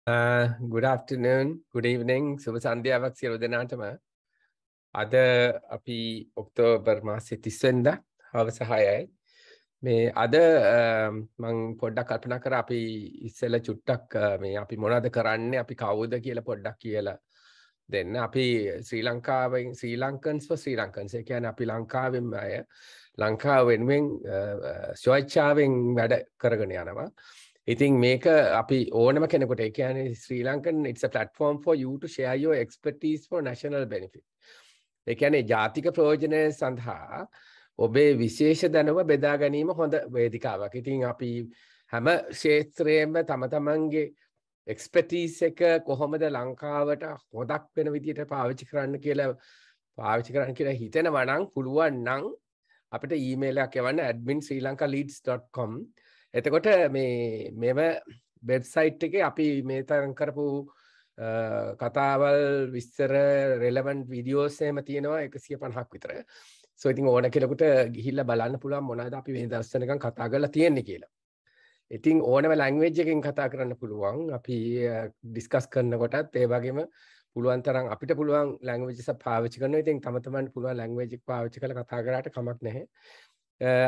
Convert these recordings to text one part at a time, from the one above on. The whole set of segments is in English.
Good afternoon, good evening, සුබ සන්ධ්‍යාවක් සියලු දෙනාටම. අද අපි ඔක්තෝබර් මාසේ 30 වෙනිදා හවස 6යි. මේ අද මම පොඩ්ඩක් කල්පනා කරා අපි ඉස්සෙල්ලා චුට්ටක් මේ අපි මොනවද කරන්නේ, අපි කවුද කියලා පොඩ්ඩක් කියලා දෙන්න. අපි ශ්‍රී ලංකාවෙන් ශ්‍රී ලංකන්ස් for ශ්‍රී ලංකන්ස්. ඒ කියන්නේ අපි ලංකාවෙන් අය ලංකාව වෙනුවෙන් ස්වච්ඡාවෙන් වැඩ කරගෙන යනවා. ඉතින් මේක අපි ඕනම කෙනෙකුට ඒ කියන්නේ ශ්‍රී Lankan it's a platform for you to share your expertise for national benefit. ඒ කියන්නේ ජාතික ප්‍රයෝජනය සඳහා ඔබේ විශේෂ දැනුම බෙදා ගැනීම හොඳ වේදිකාවක්. ඉතින් අපි හැම ක්ෂේත්‍රයේම තම තමන්ගේ expertise එක කොහොමද ලංකාවට හොදක් වෙන විදිහට පාවිච්චි කරන්න කියලා හිතෙනවා නම් පුළුවන් නම් අපිට ඊමේල් එකක් යවන්න admin.srilankaleads.com. එතකොට මෙම වෙබ්සයිට් එකේ අපි මේ තරම් කරපු කතාවල් විස්තර රෙලෙවන්ට් වීඩියෝස් එහෙම තියෙනවා 150ක් විතර. සෝ ඉතින් ඕන කෙනෙකුට ගිහිල්ලා බලන්න පුළුවන් මොනවද අපි මේ දවස් වෙනකන් කතා කරලා තියෙන්නේ කියලා. ඉතින් ඕනම ලැන්ග්වේජ් එකකින් කතා කරන්න පුළුවන්. අපි ඩිස්කස් කරනකොටත් ඒ වගේම පුළුවන් තරම් අපිට පුළුවන් ලැන්ග්වේජස් පාවිච්චි කරනවා. ඉතින් තම තමන්ට පුළුවන් ලැන්ග්වේජ් එක පාවිච්චි කරලා කතා කරාට කමක් නැහැ.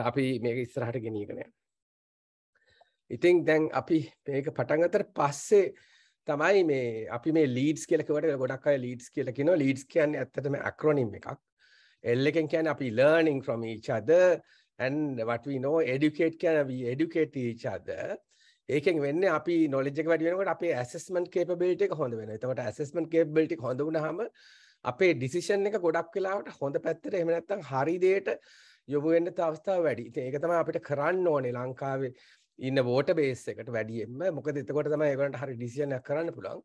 අපි මේක ඉස්සරහට ගෙනියගෙන යනවා. ඉතින් දැන් අපි මේක පටන් ගත්තට පස්සේ තමයි අපි මේ ලීඩ්ස් කියලා කිව්වට ගොඩක් අය ලීඩ්ස් කියලා කියනවා. ලීඩ්ස් කියන්නේ ඇත්තටම ඇක්‍රොනිම් එකක්. L එකෙන් කියන්නේ අපි learning from each other and what we know, educate කියන්නේ we educate each other. ඒකෙන් වෙන්නේ අපි knowledge එක වැඩි වෙනකොට අපේ assessment capability එක හොඳ වෙනවා. එතකොට assessment capability එක හොඳ වුණාම අපේ decision එක ගොඩක් වෙලාවට හොඳ පැත්තට එහෙම නැත්නම් හරි දෙයට යොමු වෙන්න අවස්ථාව වැඩි. ඉතින් ඒක තමයි අපිට කරන්න ඕනේ ලංකාවේ ඉන්න වෝටර් බේස් එකට වැඩියෙන්ම. මොකද එතකොට තමයි ඒගොල්ලන්ට හරි ඩිසිෂන් එකක් කරන්න පුළුවන්.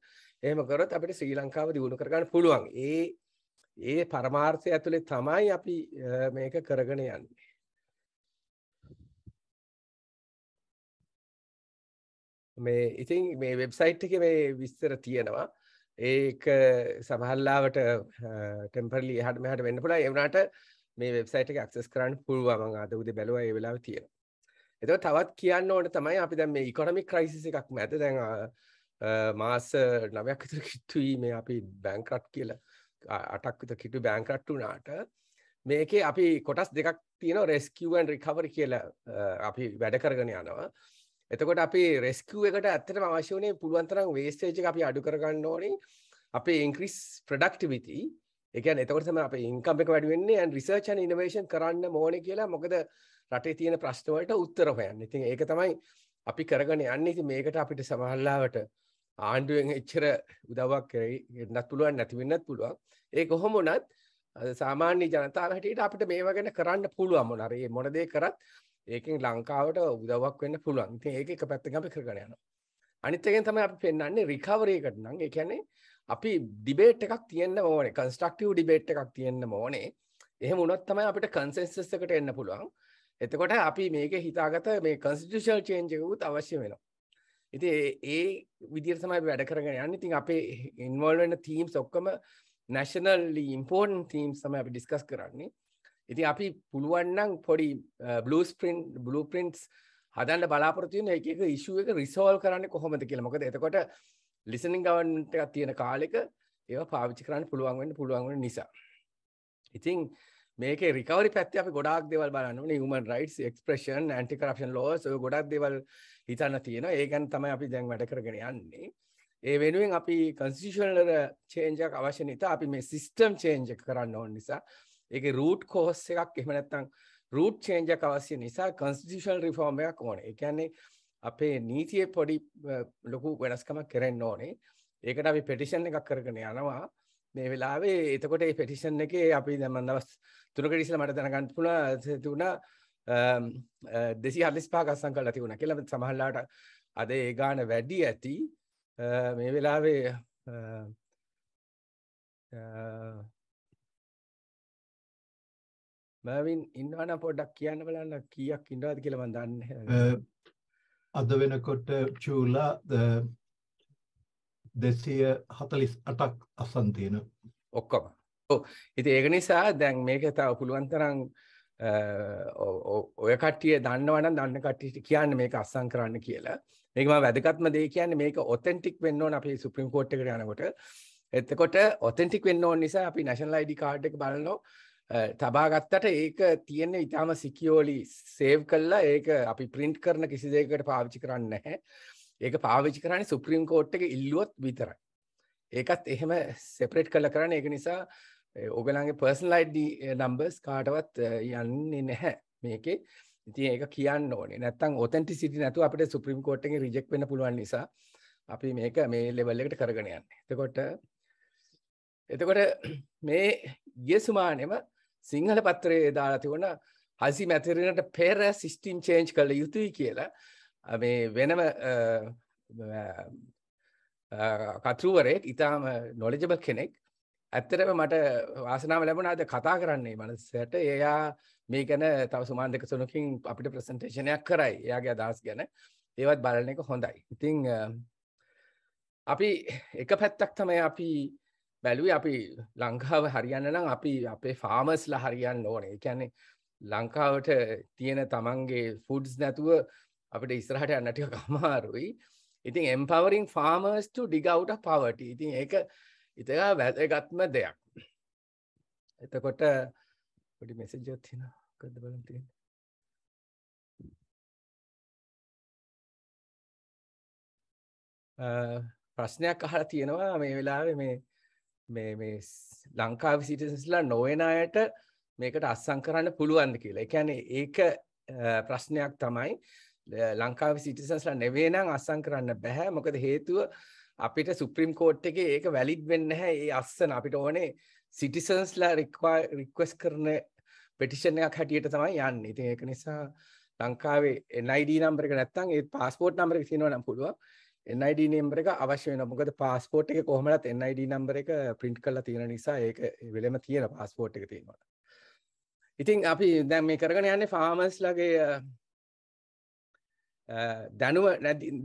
එහෙම කරොත් අපිට ශ්‍රී ලංකාව දියුණු කරගන්න පුළුවන්. ඒ පරමාර්ථය ඇතුලේ තමයි අපි මේක කරගෙන යන්නේ. ඉතින් මේ වෙබ්සයිට් එකේ මේ විස්තර තියෙනවා. ඒක සමහරවිට ටෙම්පරරි එහාට මෙහාට වෙන්න පුළුවන්. ඒ වුණාට මේ වෙබ්සයිට් එක ඇක්සස් කරන්න පුළුවන්. මම අද උදේ බැලුවා ඒ වෙලාවේ තියෙනවා. එතකොට තවත් කියන්න ඕනේ තමයි අපි දැන් මේ ඉකොනොමික් ක්‍රයිසිස් එකක් මැද දැන් මාස 9ක් විතර කිට්ටුයි මේ අපි බැංක්රප්ට් කියලා 8ක් විතර කිට්ටු බැංක්රප්ට් වුණාට මේකේ අපි කොටස් දෙකක් තියෙනවා රෙස්කියු ඇන්ඩ් රිකවරි කියලා අපි වැඩ කරගෙන යනවා. එතකොට අපි රෙස්කියු එකට ඇත්තටම අවශ්‍ය වුණේ පුළුවන් තරම් වේස්ටේජ් එක අපි අඩු කරගන්න ඕනේ. අපේ ඉන්ක්‍රීස් ප්‍රොඩක්ටිවිටි ඒ කියන්නේ එතකොට තමයි අපේ ඉන්කම් එක වැඩි වෙන්නේ and research and innovation කරන්න ඕනේ කියලා. මොකද රටේ තියෙන ප්‍රශ්න වලට උත්තර හොයන්න. ඉතින් ඒක තමයි අපි කරගෙන යන්නේ. ඉතින් මේකට අපිට සමහරවිට ආණ්ඩුවෙන් එච්චර උදව්වක් කරන්නත් පුළුවන් නැති වෙන්නත් පුළුවන්. ඒ කොහොම වුණත් සාමාන්‍ය ජනතාව හැටියට අපිට මේව ගැන කරන්න පුළුවන් මොන දේ කරත් ඒකෙන් ලංකාවට උදව්වක් වෙන්න පුළුවන්. ඉතින් ඒක එක පැත්තකින් අපි කරගෙන යනවා. අනිත් එකෙන් තමයි අපි පෙන්නන්නේ රිකවරි එකට නම්. ඒ කියන්නේ අපි ඩිබේට් එකක් තියෙන්න ඕනේ. කන්ස්ට්‍රක්ටිව් ඩිබේට් එකක් තියෙන්න ඕනේ. එහෙම වුණොත් තමයි අපිට කන්සෙන්සස් එකට එන්න පුළුවන්. එතකොට අපි මේකේ හිතාගත මේ කන්ස්ටිටියුෂනල් චේන්ජ් එකකුත් අවශ්‍ය වෙනවා. ඉතින් ඒ විදිහට තමයි අපි වැඩ කරගෙන යන්නේ. ඉතින් අපේ ඉන්වෝල්ව් වෙන තීම්ස් ඔක්කොම nationally important themes තමයි අපි ඩිස්කස් කරන්නේ. ඉතින් අපි පුළුවන් නම් පොඩි blueprints හදන්න බලාපොරොත්තු වෙන එක issue එක resolve කරන්නේ කොහොමද කියලා. මොකද එතකොට listening government එකක් තියෙන කාලෙක ඒවා පාවිච්චි කරන්න පුළුවන් වෙන නිසා. ඉතින් මේකේ රිකවරි පැත්තේ අපි ගොඩාක් දේවල් බලන්න ඕනේ. human rights, expression, anti corruption laws ඔය ගොඩාක් දේවල් හිතන්න තියෙනවා. ඒ ගැන තමයි අපි දැන් වැඩ කරගෙන යන්නේ. ඒ වෙනුවෙන් අපි constitutional change එකක් අවශ්‍ය නිසා අපි මේ system change එක කරන්න ඕන නිසා ඒකේ root cause එකක් එහෙම නැත්නම් root change එකක් අවශ්‍ය නිසා constitutional reform එකක් ඕනේ. ඒ කියන්නේ අපේ නීතියේ පොඩි ලොකු වෙනස්කමක් කරන්න ඕනේ. ඒකට අපි petition එකක් කරගෙන යනවා. මේ වෙලාවේ එතකොට මේ petition එකේ අපි දැන් මම දවස් 3කට ඉස්සෙල්ලා මට දැනගන්න තිබුණා 245ක් අත්සන් කරලා තිබුණා කියලා. සමහරවිට අද ඒ ගාන වැඩි ඇති. මේ වෙලාවේ මර්වින් ඉන්නවනම් පොඩ්ඩක් කියන්න බලන්න කීයක් ඉන්නවද කියලා මම දන්නේ නැහැ. අද වෙනකොට චූලා 248ක් අසන් තියෙනවා. ඔක්කොම. ඔව්. ඉතින් ඒක නිසා දැන් මේක තව පුළුවන් තරම් ඔය කට්ටිය දන්නවා නම් දන්න කට්ටියට කියන්න මේක අස්සම් කරන්න කියලා. මේක මම වැදගත්ම දේ කියන්නේ මේක ඔතෙන්ටික් වෙන්න ඕන අපි සුප්‍රීම කෝට් එකට යනකොට. එතකොට ඔතෙන්ටික් වෙන්න ඕන නිසා අපි නැෂනල් ID කාඩ් එක බලනවා. තබා ගත්තට ඒක තියෙන්නේ ඊටාම සිකියෝලි සේව් කරලා ඒක අපි print කරන කිසි දෙයකට පාවිච්චි කරන්නේ නැහැ. ඒක පාවිච්චි කරන්නේ සුප්‍රීම කෝට් එකේ ඉල්ලුවොත් විතරයි. ඒකත් එහෙම සෙපරේට් කරලා කරන්නේ. ඒක නිසා ඔයගලන්ගේ personal ID numbers කාටවත් යන්නේ නැහැ මේකේ. ඉතින් ඒක කියන්න ඕනේ. නැත්තම් authenticity නැතුව අපිට සුප්‍රීම කෝට් එකෙන් රිජෙක්ට් වෙන්න පුළුවන් නිසා අපි මේක මේ ලෙවල් එකට කරගෙන යන්නේ. එතකොට මේ ගිය සුමානෙම සිංහල පත්‍රයේ දාලා තිබුණ හසි මැතිරිනට පෙර සිස්ටම් චේන්ජ් කළ යුතුයි කියලා මේ වෙනම කතෘවරයෙක් ඉතාම නොලෙජබල් කෙනෙක් ඇත්තටම මට වාසනාව ලැබුණා අද කතා කරන්නේ මනසට. එයා මේ ගැන තව සුමාන දෙක තුනකින් අපිට ප්‍රසන්ටේෂන් එකක් කරයි. එයාගේ අදහස් ගැන. ඒවත් බලන එක හොඳයි. ඉතින් අපි එක පැත්තක් තමයි අපි බැලුවේ අපි ලංකාව හරියන්න නම් අපි අපේ ෆාමර්ස්ලා හරියන්න ඕනේ. ඒ කියන්නේ ලංකාවට තියෙන තමන්ගේ ෆුඩ්ස් නැතුව අපිට ඉස්සරහට යන්න ටිකක් අමාරුයි. ඉතින් empowering farmers to dig out of poverty. ඉතින් ඒක ඉතලා වැදගත්ම දෙයක්. එතකොට පොඩි මෙසේජ් එකක් තියෙනවා. මොකද්ද බලන්න තියෙන්නේ? ප්‍රශ්නයක් අහලා තියෙනවා මේ වෙලාවේ මේ ලංකාවේ සිටිසන්ස්ලා නොවන අයට මේකට අස්සම් කරන්න පුළුවන්ද කියලා. ඒ කියන්නේ ඒක ප්‍රශ්නයක් තමයි. ලංකාවේ සිටිසන්ස්ලා නෙවෙයි නම් අස්සම් කරන්න බෑ. මොකද හේතුව අපිට සුප්‍රීම කෝට් එකේ ඒක වැලිඩ් වෙන්නේ නැහැ. ඒ අස්සන අපිට ඕනේ සිටිසන්ස්ලා රික්වෙස්ට් කරන පෙටිෂන් එකක් හැටියට තමයි යන්නේ. ඉතින් ඒක නිසා ලංකාවේ NID නම්බර් එක නැත්නම් ඒ પાස්පෝර්ට් නම්බර් එක තියෙනවා නම් පුළුවන්. NID නම්බර එක අවශ්‍ය වෙනවා. මොකද પાස්පෝර්ට් එකේ කොහොමදත් NID නම්බර එක print කරලා තියෙන නිසා ඒක වෙලෙම තියෙන પાස්පෝර්ට් එක තියෙනවා. ඉතින් අපි දැන් මේ කරගෙන යන්නේ farmers ලගේ දැනුම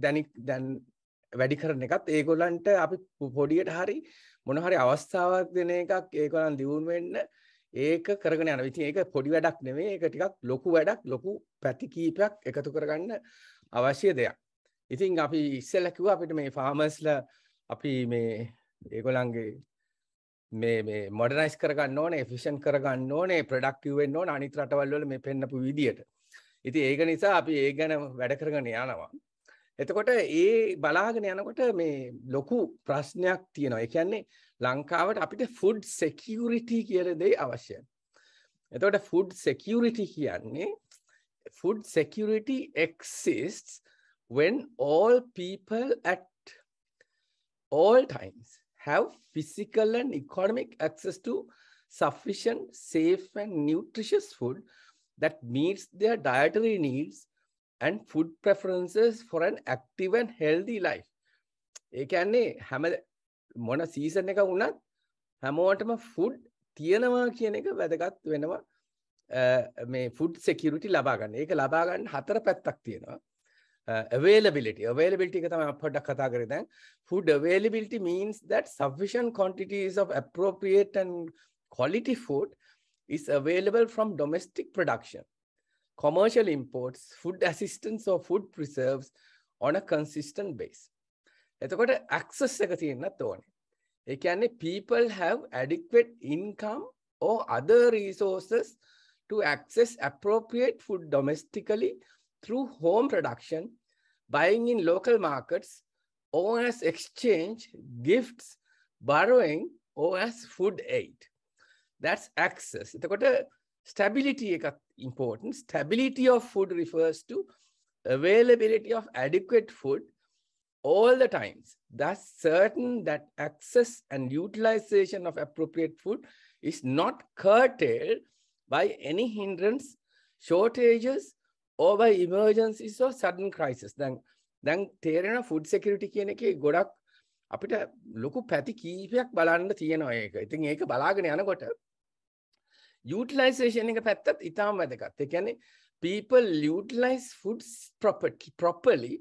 දැන් වැඩි කරන එකත් ඒගොල්ලන්ට අපි පොඩියට හරි මොන හරි අවස්ථාවක් දෙන එකක් ඒගොල්ලන් දියුණු වෙන්න ඒක කරගෙන යනවා. ඉතින් ඒක පොඩි වැඩක් නෙමෙයි. ඒක ටිකක් ලොකු වැඩක්. ලොකු පැති කීපයක් එකතු කරගන්න අවශ්‍ය දෙයක්. ඉතින් අපි ඉස්සෙල්ලා කිව්වා අපිට මේ ෆාමර්ස්ලා අපි මේ ඒගොල්ලන්ගේ මේ මොඩර්නයිස් කරගන්න ඕනේ, එෆිෂන්ට් කරගන්න ඕනේ, ප්‍රොඩක්ටිව් වෙන්න ඕනේ අනිත් රටවල් වල මේ පෙන්නපු විදියට. ඉතින් ඒක නිසා අපි ඒ ගැන වැඩ කරගෙන යනවා. එතකොට ඒ බලාගෙන යනකොට මේ ලොකු ප්‍රශ්නයක් තියෙනවා. ඒ කියන්නේ ලංකාවට අපිට ෆුඩ් security කියලා දෙයක් අවශ්‍යයි. එතකොට ෆුඩ් security කියන්නේ food security exists when all people at all times have physical and economic access to sufficient, safe and nutritious food that meets their dietary needs and food preferences for an active and healthy life. ඒ කියන්නේ හැම මොන season එක වුණත් හැමෝටම food තියෙනවා කියන එක වැදගත් වෙනවා. මේ ෆුඩ් security ලබා ගන්න. ඒක ලබා ගන්න හතර පැත්තක් තියෙනවා. Availability එක තමයි පොඩ්ඩක් කතා කරේ දැන්. Food availability means that sufficient quantities of appropriate and quality food is available from domestic production, commercial imports, food assistance or food preserves on a consistent base. එතකොට access එක තියෙන්නත් ඕනේ. ඒ කියන්නේ people have adequate income or other resources to access appropriate food domestically through home production, buying in local markets, or as exchange, gifts, borrowing, or as food aid. That's access. එතකොට stability එක important. Stability of food refers to availability of adequate food all the times. Thus certain that access and utilization of appropriate food is not curtailed by any hindrance, shortages, or by emergencies or sudden crisis. දැන් තේරෙන food security කියන එකේ ගොඩක් අපිට ලොකු පැති කීපයක් බලන්න තියෙනවා ඒක. ඉතින් ඒක බලාගෙන යනකොට utilization එක පැත්තත් ඉතාම වැදගත්. ඒ කියන්නේ people utilize foods properly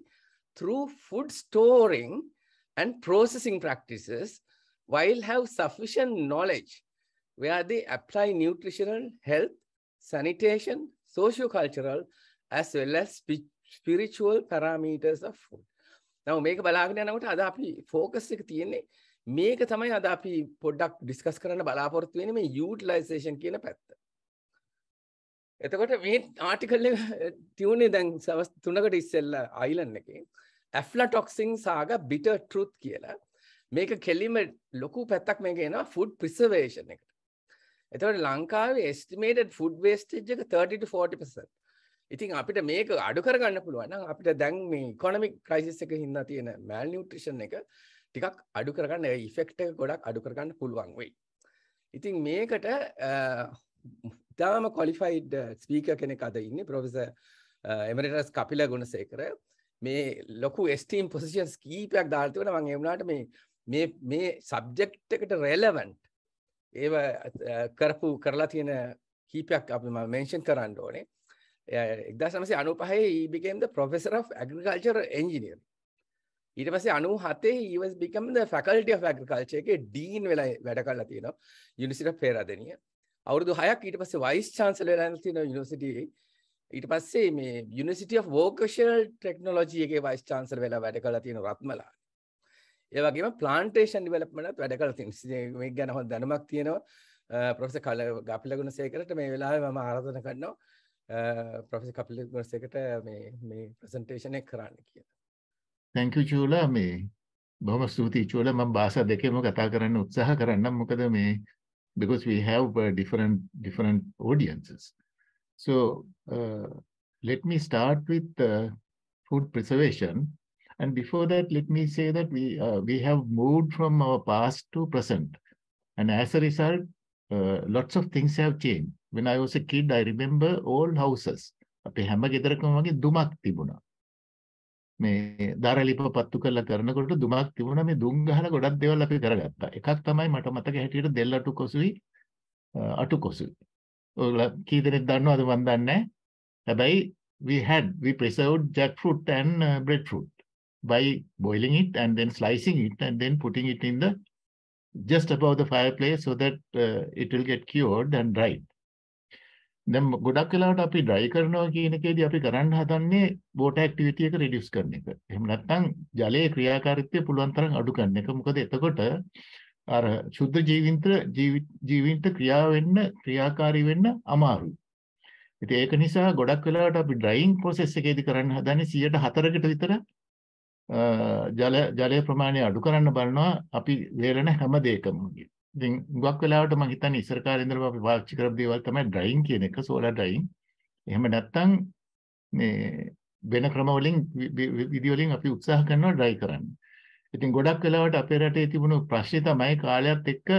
through food storing and processing practices while have sufficient knowledge where they apply nutritional, health, sanitation, socio-cultural, as well as spiritual parameters of food. Now මේක බලාගෙන යනකොට අද අපි focus එක තියෙන්නේ මේක තමයි අද අපි පොඩ්ඩක් discuss කරන්න බලාපොරොත්තු වෙන්නේ මේ utilization කියන පැත්ත. එතකොට මේ ආටිකල් එක තියුනේ දැන් සවස් 3කට ඉස්සෙල්ලා අයිලන්ඩ් එකේ aflatoxin සාගා bitter truth කියලා. මේක කෙලිම ලොකු පැත්තක් මේක එනවා food preservation එකට. එතකොට ලංකාවේ estimated food wastage එක 30 to 40%. ඉතින් අපිට මේක අඩු කරගන්න පුළුවන් නම් අපිට දැන් මේ economic crisis එක හින්දා තියෙන malnutrition එක ටිකක් අඩු කරගන්න effect එක ගොඩක් අඩු කරගන්න පුළුවන් වෙයි. ඉතින් මේකට තාම qualified speaker කෙනෙක් අද ඉන්නේ professor emeritus Kapila Gunasekara මේ ලොකු esteem positions කීපයක් දාලා තිබුණා මම ඒ වුණාට මේ subject එකට relevant ඒව කරලා තියෙන කීපයක් අපි මම mention කරන්න ඕනේ. 1995 he became the professor of agricultural engineering. ඊට පස්සේ 97 he was become the faculty of agriculture එකේ dean වෙලා වැඩ කරලා තියෙනවා University of Peradeniya. අවුරුදු 6ක් ඊට පස්සේ vice chancellor වෙලා තියෙනවා university. ඊට පස්සේ මේ University of Vocational Technology එකේ vice chancellor වෙලා වැඩ කරලා තියෙනවා රත්මලා. ඒ වගේම plantation development එකත් වැඩ කරලා තියෙනවා. මේක ගැන හොඳ දැනුමක් තියෙනවා professor Kapila Gunasekaraට මේ වෙලාවේ මම ආරාධනා කරනවා professor Kapila Gunasekaraට මේ presentation එක කරන්න කියලා. Thank you Chula මේ බොහොම ස්තුතියි Chula මම භාෂා දෙකේම කතා කරන්න උත්සාහ කරන්නම් මොකද මේ because we have different audiences. So let me start with food preservation, and before that let me say that we have moved from our past to present, and as a result lots of things have changed. When I was a kid I remember old houses අපේ හැම ගෙදරකම වගේ දුමක් තිබුණා. මේ දාරලිප පත්තු කරලා කරනකොට දුමක් තිබුණා. මේ දුම් ගහලා ගොඩක් දේවල් අපි කරගත්තා. එකක් තමයි මට මතක හැටියට දෙල්ලටු කොසුයි අටු කොසුයි. ඔයගොල්ලෝ කී දෙනෙක් දන්නවද මන් දන්නේ නැහැ. හැබැයි we preserved jackfruit and breadfruit by boiling it and then slicing it and then putting it in the just above the fireplace so that it will get cured and dried. දැන් ගොඩක් වෙලාවට අපි ඩ්‍රයි කරනවා කියන එකේදී අපි කරන්න හදන්නේ water activity එක reduce කරන එක. එහෙම නැත්නම් ජලයේ ක්‍රියාකාරීත්වය පුළුවන් තරම් අඩු කරන එක. මොකද එතකොට අර ශුද්ධ ජීවිත ක්‍රියාකාරී වෙන්න අමාරුයි. ඉතින් ඒක නිසා ගොඩක් වෙලාවට අපි ඩ්‍රයිಯಿಂగ్ process එකේදී කරන්න හදන්නේ 104කට විතර ජලය ප්‍රමාණය අඩු කරන්න බලනවා අපි වේලන හැම දෙයකම. ඉතින් ගොඩක් වෙලාවට මම හිතන්නේ ඉස්සර කාලේ ඉඳලා අපි පාවිච්චි කරපු දේවල් තමයි ඩ්‍රයිಯಿಂగ్ කියන එක, සෝලාර් ඩ්‍රයිಯಿಂగ్. එහෙම නැත්නම් මේ වෙන ක්‍රම වලින් විදි වලින් අපි උත්සාහ කරනවා ඩ්‍රයි කරන්න. ඉතින් ගොඩක් වෙලාවට අපේ රටේ තිබුණු ප්‍රශ්නේ තමයි කාලයත් එක්ක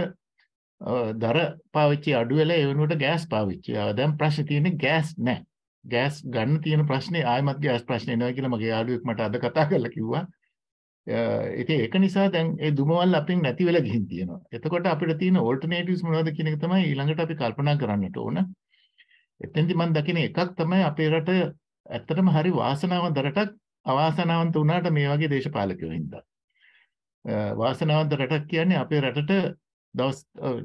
දර පාවිච්චි අඩු වෙලා ඒ වෙනුවට ගෑස් පාවිච්චි. දැන් ප්‍රශ්නේ තියෙන්නේ ගෑස් නැහැ. ගෑස් ගන්න තියෙන ප්‍රශ්නේ ආයමත් ගෑස් ප්‍රශ්නේ එනවා කියලා මගේ යාළුවෙක් මට අද කතා කරලා කිව්වා. ඉතින් ඒක නිසා දැන් ඒ දුමවල් අපින් නැති වෙලා ගිහින් තියෙනවා. එතකොට අපිට තියෙන alternatives මොනවද කියන එක තමයි ඊළඟට අපි කල්පනා කරන්නට ඕන. එතෙන්දි මම දකින එකක් තමයි අපේ රට ඇත්තටම හරි වාසනාවන්ත රටක්. අවාසනාවන්ත වුණාට මේ වගේ දේශපාලකයෝ හින්දා. වාසනාවන්ත රටක් කියන්නේ අපේ රටට දවස්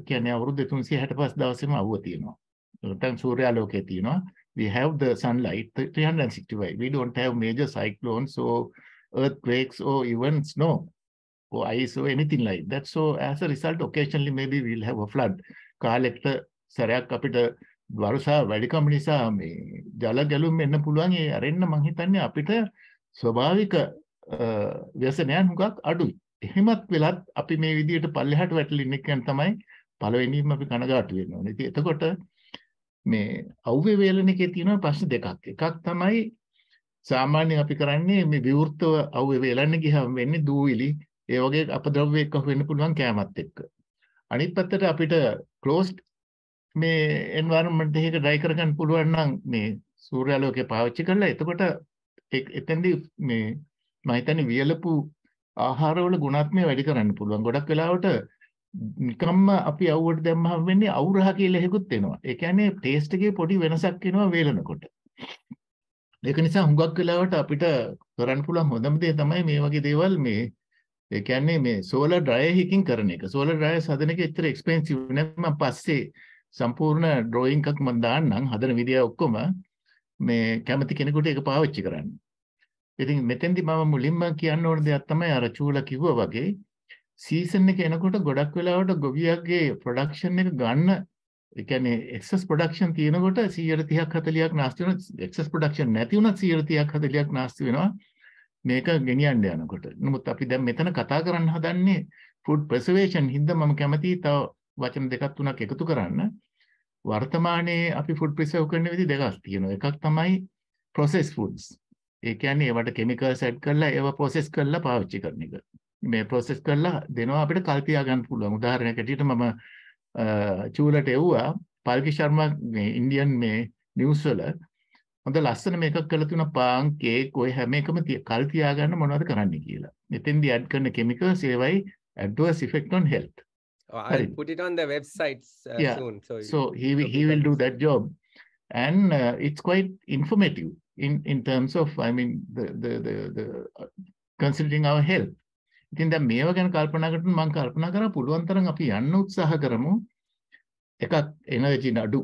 කියන්නේ අවුරුදු 365 දවසෙම අවුව තියෙනවා. නැත්නම් සූර්යාලෝකය තියෙනවා. We have the sunlight 365. We don't have major cyclones or earthquakes or even snow or ice or anything like that. So as a result, occasionally maybe we'll have a flood. කාලෙකට සැරයක් අපිට වර්ෂා වැඩිකම නිසා මේ ජල ගැලුම් එන්න පුළුවන්. ඒ අරෙන්න මං හිතන්නේ අපිට ස්වභාවික ව්‍යසනයන් හුඟක් අඩුයි. එහෙමත් වෙලත් අපි මේ විදිහට පල්ලෙහාට වැටෙලින් එක තමයි පළවෙනිම අපි කනගාටු වෙන්න ඕනේ. ඉතින් එතකොට මේ අවුවේ වේලන එකේ තියෙන ප්‍රශ්න දෙකක්. එකක් තමයි සාමාන්‍යයෙන් අපි කරන්නේ මේ විවෘතව අවුවේ වේලන්න ගියාම වෙන්නේ දූවිලි ඒ වගේ අපද්‍රව්‍ය එක්ක වෙන්න පුළුවන් කැමත් එක්ක. අනිත් පැත්තට අපිට closed මේ environment එකක ඩ්‍රයි කරගන්න පුළුවන් නම් මේ සූර්යාලෝකය පාවිච්චි කරලා එතකොට එතෙන්දී මේ මම හිතන්නේ වියලපු ආහාරවල ගුණාත්මය වැඩි කරන්න පුළුවන්. ගොඩක් වෙලාවට නිකම්ම අපි අවුවට දැම්මම වෙන්නේ අවුරහ කියලා එකකුත් එනවා. ඒ කියන්නේ ටේස්ට් එකේ පොඩි වෙනසක් එනවා වේලනකොට. ඒක නිසා හුඟක් වෙලාවට අපිට කරන්න පුළුවන් හොඳම දේ තමයි මේ වගේ දේවල් මේ ඒ කියන්නේ මේ සෝලර් ඩ්‍රයර් එකකින් කරන එක. සෝලර් ඩ්‍රයර්ස් හදන එක ඇත්තට එක්ස්පෙන්සිව් නෑ. මම පස්සේ සම්පූර්ණ ඩ්‍රොයින් එකක් මම දාන්නම් හදන විදිය ඔක්කොම මේ කැමති කෙනෙකුට ඒක පාවිච්චි කරන්න. ඉතින් මෙතෙන්දි මම මුලින්ම කියන්න ඕන දෙයක් තමයි අර චූලා කිව්වා වගේ සීසන් එක එනකොට ගොඩක් වෙලාවට ගොවියගේ ප්‍රොඩක්ෂන් එක ගන්න ඒ කියන්නේ එක්සස් ප්‍රොඩක්ෂන් තියෙනකොට 130ක් 40ක් නාස්ති වෙනවා. එක්සස් ප්‍රොඩක්ෂන් නැති වුණත් 130ක් 40ක් නාස්ති වෙනවා. මේක ගෙනියන්න යනකොට. නමුත් අපි දැන් මෙතන කතා කරන්න හදන්නේ ෆුඩ් ප්‍රසර්වේෂන් හින්දා මම කැමතියි තව වචන දෙකක් තුනක් එකතු කරන්න. වර්තමානයේ අපි ෆුඩ් ප්‍රිසර්ව් කරන විදි දෙකක් තියෙනවා. එකක් තමයි processed foods. ඒ කියන්නේ ඒවට කෙමිකල්ස් ඇඩ් කරලා ඒව ප්‍රොසෙස් කරලා පාවිච්චි කරන එක. මේ ප්‍රොසෙස් කරලා දෙනවා අපිට කල් තියා ගන්න පුළුවන්. උදාහරණයක් ඇටියට මම චූලට එව්වා පල්කි ශර්මා මේ ඉන්දියන් මේ නිවුස් වල හොඳ ලස්සන මේකක් කරලා තියෙනවා පාන් කේක් ඔය හැම එකම කල් තියා ගන්න මොනවද කරන්න කියලා. මෙතෙන්දී ඇඩ් කරන කෙමිකල්ස් ඒවයි adverse effect on health. I'll put it on the websites soon. So he will do that job, and it's quite informative in terms of I mean the considering our health. ඉතින් දැන් මේව ගැන කල්පනා කරනකොට මම කල්පනා කරා පුළුවන් තරම් අපි යන්න උත්සාහ කරමු. එකක් එනර්ජි නඩු.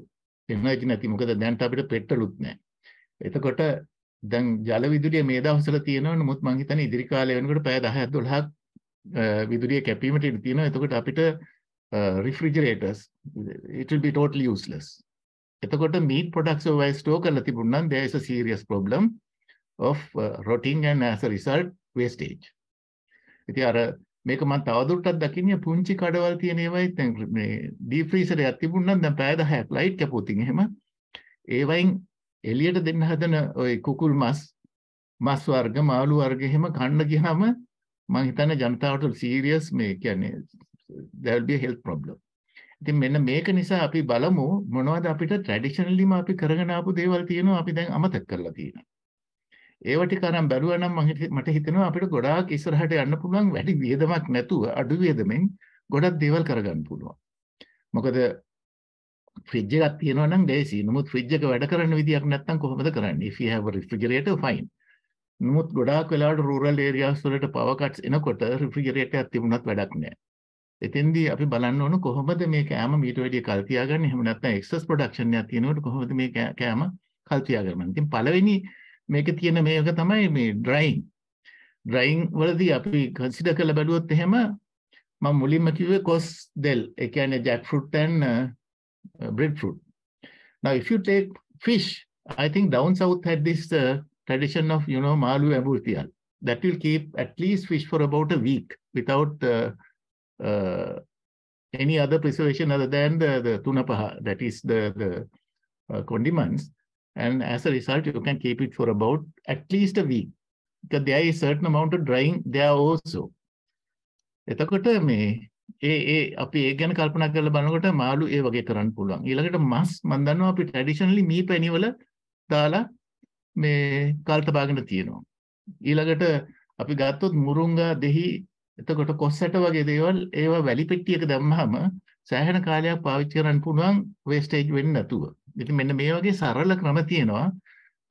එනර්ජි නැති මොකද දැන් අපිට පෙට්‍රලුත් නැහැ. එතකොට දැන් ජල විදුලිය මේ දවස්වල තියෙනවා නමුත් මම හිතන්නේ ඉදිරි කාලේ වෙනකොට පැය 10ක් 12ක් විදුලිය කැපීමට ඉඩ තියෙනවා. එතකොට අපිට refrigerators it will be totally useless. එතකොට meat products ඔය ස්ටෝර් කරලා තිබුණා නම් there is a serious problem of rotting and as a result wastage. ඉතින් අර මේක මම තවදුරටත් දකින්නේ පුංචි කඩවල් තියෙන ඒවායි දැන් මේ ඩීප් ෆ්‍රීසර් එකක් තිබුණා නම් දැන් පැය 10ක් ලයිට් කැපුවොත් එහෙම ඒවයින් එළියට දෙන්න හදන ওই කුකුල් මස් වර්ග මාළු වර්ග එහෙම කන්න ගියාම මම හිතන්නේ ජනතාවට සීරියස් මේ කියන්නේ there will be a health problem. ඉතින් මෙන්න මේක නිසා අපි බලමු මොනවද අපිට ට්‍රැඩිෂනලිම අපි කරගෙන ආපු දේවල් තියෙනවා අපි දැන් අමතක කරලා තියෙනවා. ඒව ටික අරන් බැලුවා නම් මට හිතෙනවා අපිට ගොඩාක් ඉස්සරහට යන්න පුළුවන් වැඩි වියදමක් නැතුව අඩු වියදමෙන් ගොඩක් දේවල් කරගන්න පුළුවන්. මොකද ෆ්‍රිජ් එකක් තියෙනවා නම් ලේසි. නමුත් ෆ්‍රිජ් එක වැඩ කරන විදියක් නැත්නම් කොහොමද කරන්නේ? If you have a refrigerator fine. නමුත් ගොඩාක් වෙලාවට rural areas වලට power cuts එනකොට refrigerator එකක් තිබුණත් වැඩක් නැහැ. එතෙන්දී අපි බලන්න ඕන කොහොමද මේ කෑම මීට වැඩිය කල් තියාගන්නේ? එහෙම නැත්නම් excess production එකක් තියෙනකොට කොහොමද මේ කෑම කල් තියාගන්නේ? ඉතින් පළවෙනි මේකේ තියෙන මේක තමයි මේ drying වලදී අපි consider කරලා බලුවොත් එහෙම මම මුලින්ම කිව්වේ කොස් දෙල් ඒ කියන්නේ jackfruit and breadfruit. Now if you take fish, I think down south had this tradition of malu aburtial that will keep at least fish for about a week without any other preservation other than the tunapaha, that is the condiments. And as a result, you can keep it for about at least a week because there is certain amount of drying there also. එතකොට මේ අපි ඒ ගැන කල්පනා කරලා බලනකොට මාළු ඒ වගේ කරන්න පුළුවන්. ඊළඟට මස් මම දන්නවා අපි ට්‍රැඩිෂනලි මී පැණි වල දාලා මේ කල් තබාගෙන තියෙනවා. ඊළඟට අපි ගත්තොත් මුරුංගා දෙහි එතකොට කොස්සට වගේ දේවල් ඒවා වැලි පෙට්ටියක දැම්මහම සෑහෙන කාලයක් පාවිච්චි කරන්න පුළුවන් වේස්ටේජ් වෙන්නේ නැතුව. ඉතින් මෙන්න මේ වගේ සරල ක්‍රම තියෙනවා.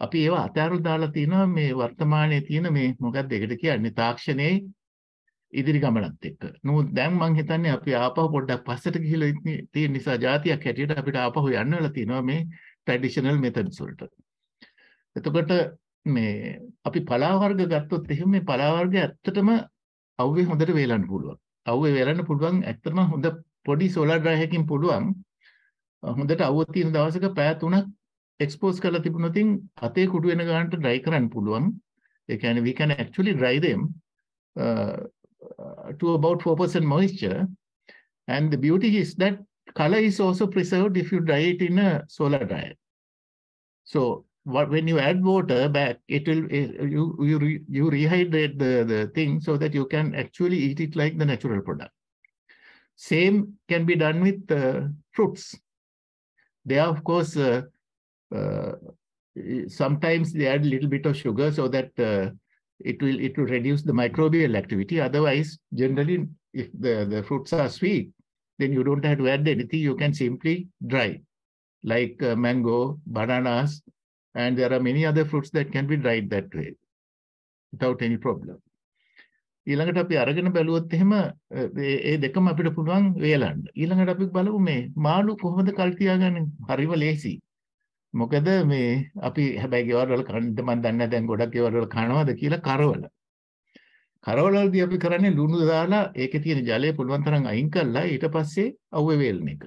අපි ඒවා අතෑරලා දාලා තිනවා මේ වර්තමානයේ තියෙන මේ මොකක්ද ඒකට කියන්නේ තාක්ෂණයේ ඉදිරි ගමනත් එක්ක. නමුත් දැන් මම හිතන්නේ අපි ආපහු පොඩ්ඩක් පස්සට ගිහිල්ලා තියෙන නිසා જાතියක් හැටියට අපිට ආපහු යන්න වෙලා තියෙනවා මේ ට්‍රැඩිෂනල් මෙතඩ්ස් වලට. එතකොට මේ අපි පලා වර්ග ගත්තොත් එහෙම මේ පලා වර්ග ඇත්තටම අවුවේ හොඳට වේලන්න පුළුවන්. අවුවේ වේලන්න පුළුවන් ඇත්තටම හොඳ පොඩි සෝලාර් ඩ්‍රයර් එකකින් පුළුවන්. හොඳට අවුව තියෙන දවසක පැය 3ක් එක්ස්පෝස් කරලා තිබුණොත් අතේ කුඩු වෙන ගානට ඩ්‍රයි කරන්න පුළුවන්. ඒ කියන්නේ we can actually dry them to about 4% moisture, and the beauty is that color is also preserved if you dry it in a solar dryer. So when you add water back, it will you rehydrate the thing so that you can actually eat it like the natural product. Same can be done with fruits. They are, of course, sometimes they add a little bit of sugar so that it will reduce the microbial activity. Otherwise, generally, if the fruits are sweet, then you don't have to add anything. You can simply dry, like mango, bananas, and there are many other fruits that can be dried that way without any problem. ඊළඟට අපි අරගෙන බැලුවොත් එහෙම ඒ දෙකම අපිට පුළුවන් වේලන්න. ඊළඟට අපි බලමු මේ මාළු කොහොමද කල් තියාගන්නේ? හරිම ලේසි. මොකද මේ අපි හැබැයි ගෙවල් වල කන්න මම දන්නේ නැහැ දැන් ගොඩක් ගෙවල් වල කනවද කියලා කරවල. කරවලදී අපි කරන්නේ ලුණු දාලා ඒකේ තියෙන ජලය පුළුවන් තරම් අයින් කරලා ඊට පස්සේ අවුවේ වේලන එක.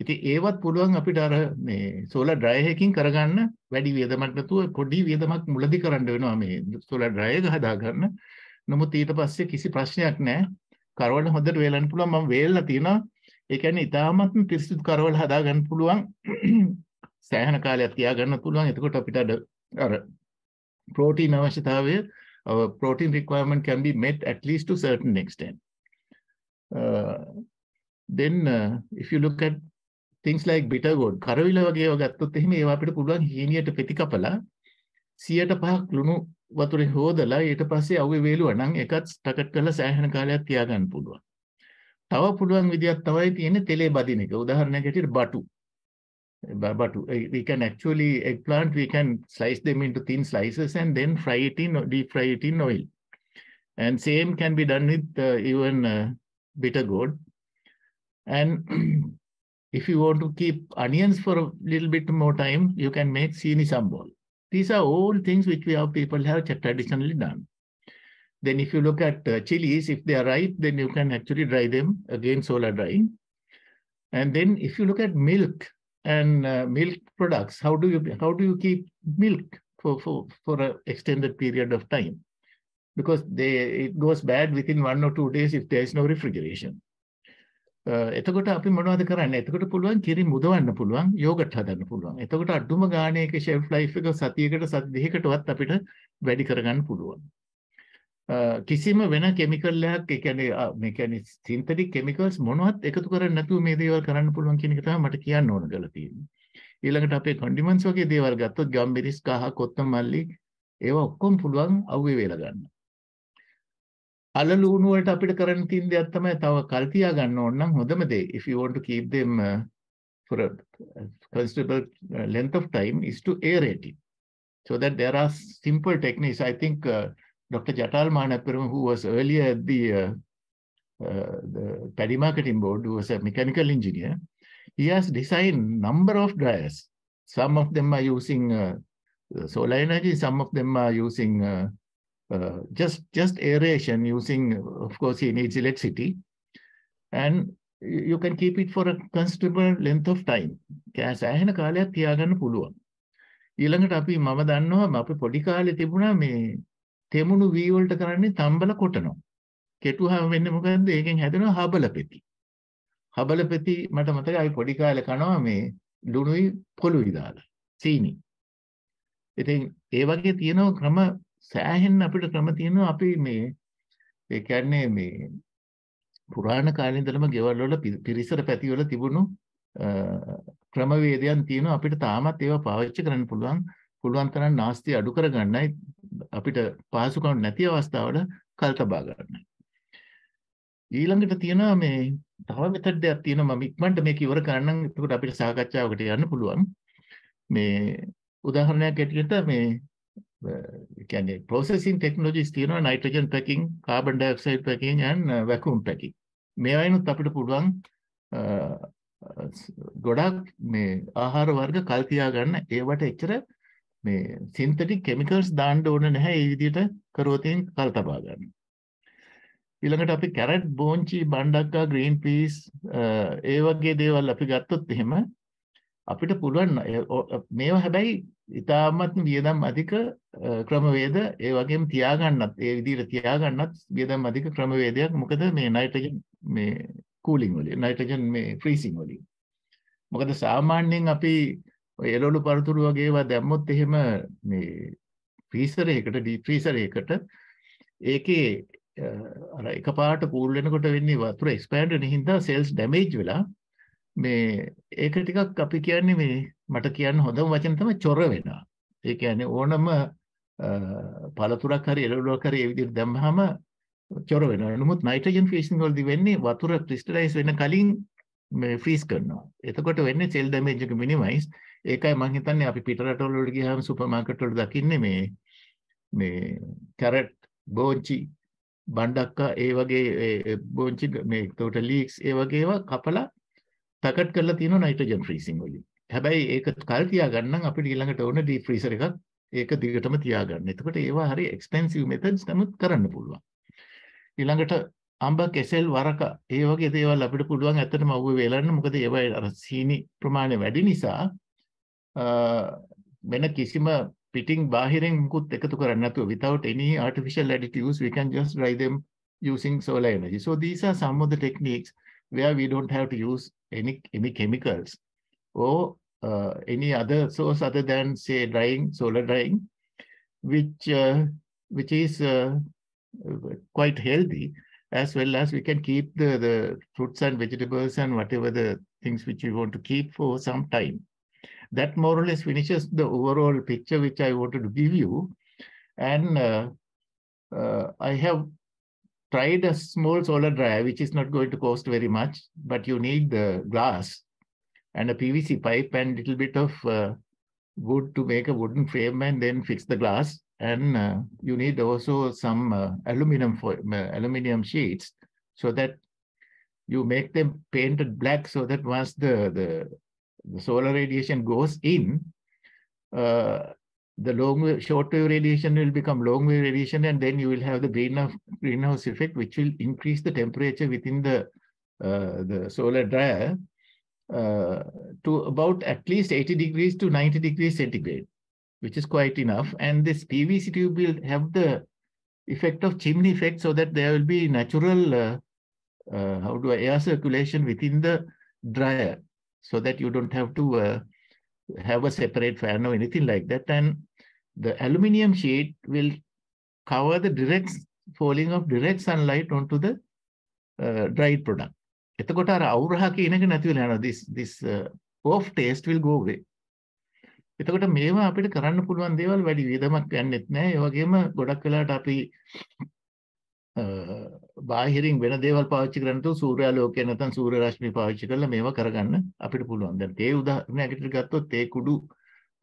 ඉතින් ඒවත් පුළුවන් අපිට අර මේ සෝලර් ඩ්‍රයර් එකකින් කරගන්න වැඩි වියදමක් නැතුව පොඩි වියදමක් මුලදී කරන්න වෙනවා මේ සෝලර් ඩ්‍රයර් එක හදා ගන්න. නමුත් ඊට පස්සේ කිසි ප්‍රශ්නයක් නැහැ. කරවල හොඳට වේලන්න පුළුවන්. මම වේලලා තියෙනවා. ඒ කියන්නේ ඉතාමත්ම පිරිසිදු කරවල හදා ගන්න පුළුවන්. සෑහෙන කාලයක් තියාගන්න පුළුවන්. එතකොට අපිට අර protein අවශ්‍යතාවය protein requirement can be met at least to certain extent. Then if you look at things like bitter gourd, කරවිල වගේ ඒවා ගත්තොත් එහෙම ඒවා අපිට පුළුවන් හීනියට පෙති කපලා 105ක් ලුණු වතුරේ හොදලා ඊට පස්සේ අවුවේ වේලුවා නම් ඒකත් ස්ටකට් කරලා සෑහෙන කාලයක් තියාගන්න පුළුවන්. තව පුළුවන් විදියක් තමයි තියෙන්නේ තෙලේ බදින එක. උදාහරණයක් හැටියට බටු. We can actually eggplant, we can slice them into thin slices and then fry it in, deep fry it in oil. And same can be done with even bitter gourd. And if you want to keep onions for a little bit more time, you can make seeni sambal. These are all things which our people have traditionally done. Then if you look at chilies, if they are ripe, then you can actually dry them, again solar drying. And then if you look at milk and milk products, how do you keep milk for an extended period of time? Because it goes bad within 1 or 2 days if there is no refrigeration. එතකොට අපි මොනවද කරන්නේ? එතකොට පුළුවන් කිරි මුදවන්න පුළුවන්, yoghurt හදන්න පුළුවන්. එතකොට අඩුම ගානේ එකේ ෂෙල්ෆ් ලයිෆ් එක සතියකට සති දෙකකටවත් අපිට වැඩි කරගන්න පුළුවන්. කිසිම වෙන කෙමිකල් එකක් ඒ කියන්නේ සින්තටික් කෙමිකල්ස් මොනවත් එකතු කරන්නේ නැතුව මේ දේවල් කරන්න පුළුවන් කියන එක තමයි මට කියන්න ඕන කරලා තියෙන්නේ. ඊළඟට අපේ කොන්ඩිමන්ට්ස් වගේ දේවල් ගත්තොත් ගම්මිරිස් කහ කොත්තමල්ලි ඒවා ඔක්කොම පුළුවන් අවුවේ වේලා ගන්න. අල ලුණු වලට අපිට කරන්න තියෙන දෙයක් තමයි තව කල් තියා ගන්න ඕන නම් හොඳම දේ if you want to keep them for a considerable length of time is to aerate it. So that there are simple techniques. I think Dr. Jatal Manapuram, who was earlier at the Paddy Marketing Board, who was a mechanical engineer, he has designed number of dryers. Some of them are using solar energy, some of them are using just aeration using, of course, he needs electricity. And you can keep it for a considerable length of time. සෑහෙන කාලයක් තියාගන්න පුළුවන්. ඊළඟට අපි මම දන්නවා අපි පොඩි කාලේ තිබුණා මේ තෙමුණු වී වලට කරන්නේ තම්බල කොටනවා. කෙටුවාම වෙන්නේ මොකද්ද? ඒකෙන් හැදෙනවා හබල පෙති. හබල පෙති මට මතකයි අපි පොඩි කාලේ කනවා මේ ලුණුයි පොළුයි දාලා. සීනි. ඉතින් ඒ වගේ තියෙන ක්‍රම සෑහෙන්න අපිට ක්‍රම තියෙනවා අපි මේ ඒ කියන්නේ මේ පුරාණ කාලේ ඉඳලම ගෙවල් වල පිරිසර පැති වල තිබුණු ක්‍රමවේදයන් තියෙනවා අපිට තාමත් ඒවා පාවිච්චි කරන්න පුළුවන් තරම් නාස්ති අඩු කරගන්නයි අපිට පහසුකම් නැති අවස්ථාවල කල් තබා ගන්න. ඊළඟට තියෙනවා මේ තව මෙතඩ් එකක් තියෙනවා මම ඉක්මනට මේක ඉවර කරන්නම් එතකොට අපිට සාකච්ඡාවකට යන්න පුළුවන්. මේ උදාහරණයක් ඇටියට මේ කියන්නේ processing technologies තියෙනවා nitrogen packing, carbon dioxide packing and vacuum packing. මේවයිනුත් අපිට පුළුවන් ගොඩක් මේ ආහාර වර්ග කල් තියා ගන්න ඒවට එච්චර මේ synthetic chemicals දාන්න ඕන නැහැ ඒ විදිහට කරොත් කල් තබා ගන්න. ඊළඟට අපි කැරට්, බෝංචි, බණ්ඩක්කා, ග්‍රීන් පීස් ඒ වගේ දේවල් අපි ගත්තොත් එහෙම අපිට පුළුවන් මේවා හැබැයි ඉතාමත් වියදම් අධික ක්‍රමවේද ඒ වගේම තියාගන්නත් ඒ විදිහට තියාගන්නත් වියදම් අධික ක්‍රමවේදයක්. මොකද මේ නයිට්‍රජන් මේ කූලින් වලින් නයිට්‍රජන් මේ ෆ්‍රීසිං වලින්. මොකද සාමාන්‍යයෙන් අපි ඔය එළවලු පරතුරු වගේ ඒවා දැම්මොත් එහෙම මේ ෆ්‍රීසර් එකකට ඩීප් ෆ්‍රීසර් එකකට ඒකේ අර එකපාරට කූල් වෙනකොට වෙන්නේ වතුර එක්ස්පෑන්ඩ් වෙන හින්දා සෙල්ස් ඩැමේජ් වෙලා මේ ඒක ටිකක් අපි කියන්නේ මේ මට කියන්න හොඳම වචන තමයි චොර වෙනවා. ඒ කියන්නේ ඕනම පළතුරක් හරි එළවලුවක් හරි ඒ විදිහට දැම්මහම චොර වෙනවා. නමුත් නයිට්‍රජන් ෆ්‍රීසිං වලදී වෙන්නේ වතුර ක්‍රිස්ටලයිස් වෙන කලින් මේ ෆ්‍රීස් කරනවා. එතකොට වෙන්නේ සෙල් ඩැමේජ් එක මිනිමයිස්. ඒකයි මම හිතන්නේ අපි පිට රටවල වලට ගියාම සුපර් මාකට් වල දකින්නේ මේ කැරට්, බෝංචි බණ්ඩක්කා ඒ වගේ බෝංචි මේ එතකොට ලීක්ස් ඒ වගේ ඒවා කපලා පැකට් කරලා තියෙනවා නයිට්‍රජන් ෆ්‍රීසිං වලින්. හැබැයි ඒක කල් තියාගන්න නම් අපිට ඊළඟට ඕන ඩීප් ෆ්‍රීසර් එකක් ඒක දිගටම තියාගන්න. එතකොට ඒවා හරි එක්ස්පෙන්සිව් මෙතඩ්ස් නමුත් කරන්න පුළුවන්. ඊළඟට අඹ කෙසෙල් වරක ඒ වගේ දේවල් අපිට පුළුවන් ඇත්තටම අවුව වෙලන්න. මොකද ඒවා අර සීනි ප්‍රමාණය වැඩි නිසා වෙන කිසිම පිටින් බාහිරින් මුකුත් එකතු කරන්නේ නැතුව without any artificial additives we can just dry them using solar energy. So these are some of the techniques where we don't have to use any chemicals or any other source other than say drying, solar drying, which is quite healthy, as well as we can keep the fruits and vegetables and whatever the things which we want to keep for some time. That more or less finishes the overall picture which I wanted to give you. And I have tried a small solar dryer, which is not going to cost very much, but you need the glass and a PVC pipe and a little bit of wood to make a wooden frame and then fix the glass. And you need also some aluminum sheets so that you make them painted black so that once the solar radiation goes in, the short wave radiation will become long wave radiation, and then you will have the greenhouse effect, which will increase the temperature within the solar dryer to about at least 80 degrees to 90 degrees centigrade, which is quite enough. And this PVC tube will have the effect of chimney effect so that there will be natural air circulation within the dryer, so that you don't have to have a separate fan or anything like that. And the aluminum sheet will cover the direct falling of direct sunlight onto the dried product. එතකොට අර අවුරහ කියන එක නැති වෙලා යනවා. This off taste will go away. එතකොට මේවා අපිට කරන්න පුළුවන් දේවල් වැඩි වියදමක් යන්නෙත් නැහැ. ඒ වගේම ගොඩක් වෙලාවට අපි බාහිරින් වෙන දේවල් පාවිච්චි කරනතෝ සූර්යාලෝකය නැත්නම් සූර්ය රශ්මි පාවිච්චි කරලා මේවා කරගන්න අපිට පුළුවන්. දැන් තේ උදාහරණයක් ගත්තොත් තේ කුඩු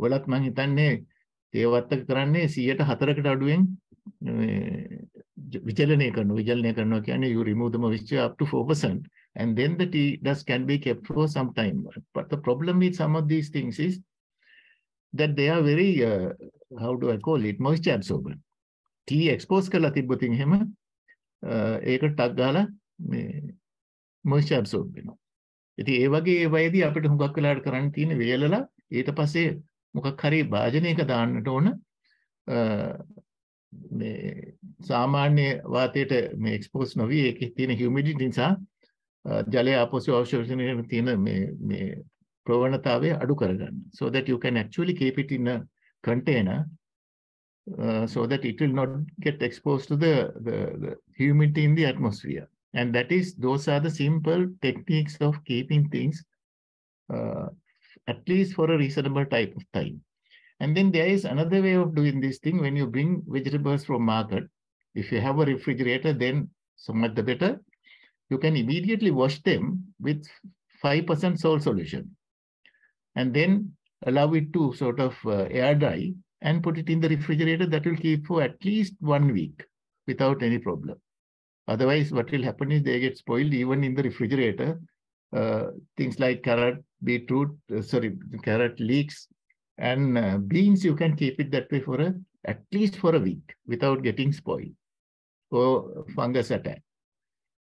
වලත් මම හිතන්නේ තේ වත්තක කරන්නේ 104කට අඩුවෙන් විචලනය කරනවා කියන්නේ you remove the moisture up to 4% and then the tea dust can be kept for some time. But the problem with some of these things is that they are very how do I call it, moisture absorbent. tea expose කරලා තිබ්බොත් එහෙම ඒක ටක් ගාලා මේ moisture absorb වෙනවා. ඉතින් ඒ වගේ ඒවායිදී අපිට හුඟක් වෙලාවට කරන්න තියෙන වේලලා ඊට පස්සේ මොකක් හරි භාජනයක දාන්නට ඕන මේ සාමාන්‍ය වාතයට මේ එක්ස්පෝස් නොවි ඒකේ තියෙන humidity නිසා ජලය ආපෝෂ්‍ය අවශෝෂණය තියෙන මේ ප්‍රවණතාවය අඩු කරගන්න. So that you can actually keep it in a container so that it will not get exposed to the humidity in the atmosphere. And those are the simple techniques of keeping things at least for a reasonable type of time. And then there is another way of doing this thing. When you bring vegetables from market, if you have a refrigerator, then so much the better. You can immediately wash them with 5% salt solution and then allow it to sort of air dry and put it in the refrigerator. That will keep for at least 1 week without any problem. Otherwise, what will happen is they get spoiled even in the refrigerator. Things like carrot, leeks, and beans, you can keep it that way for at least for a week without getting spoiled or fungus attack.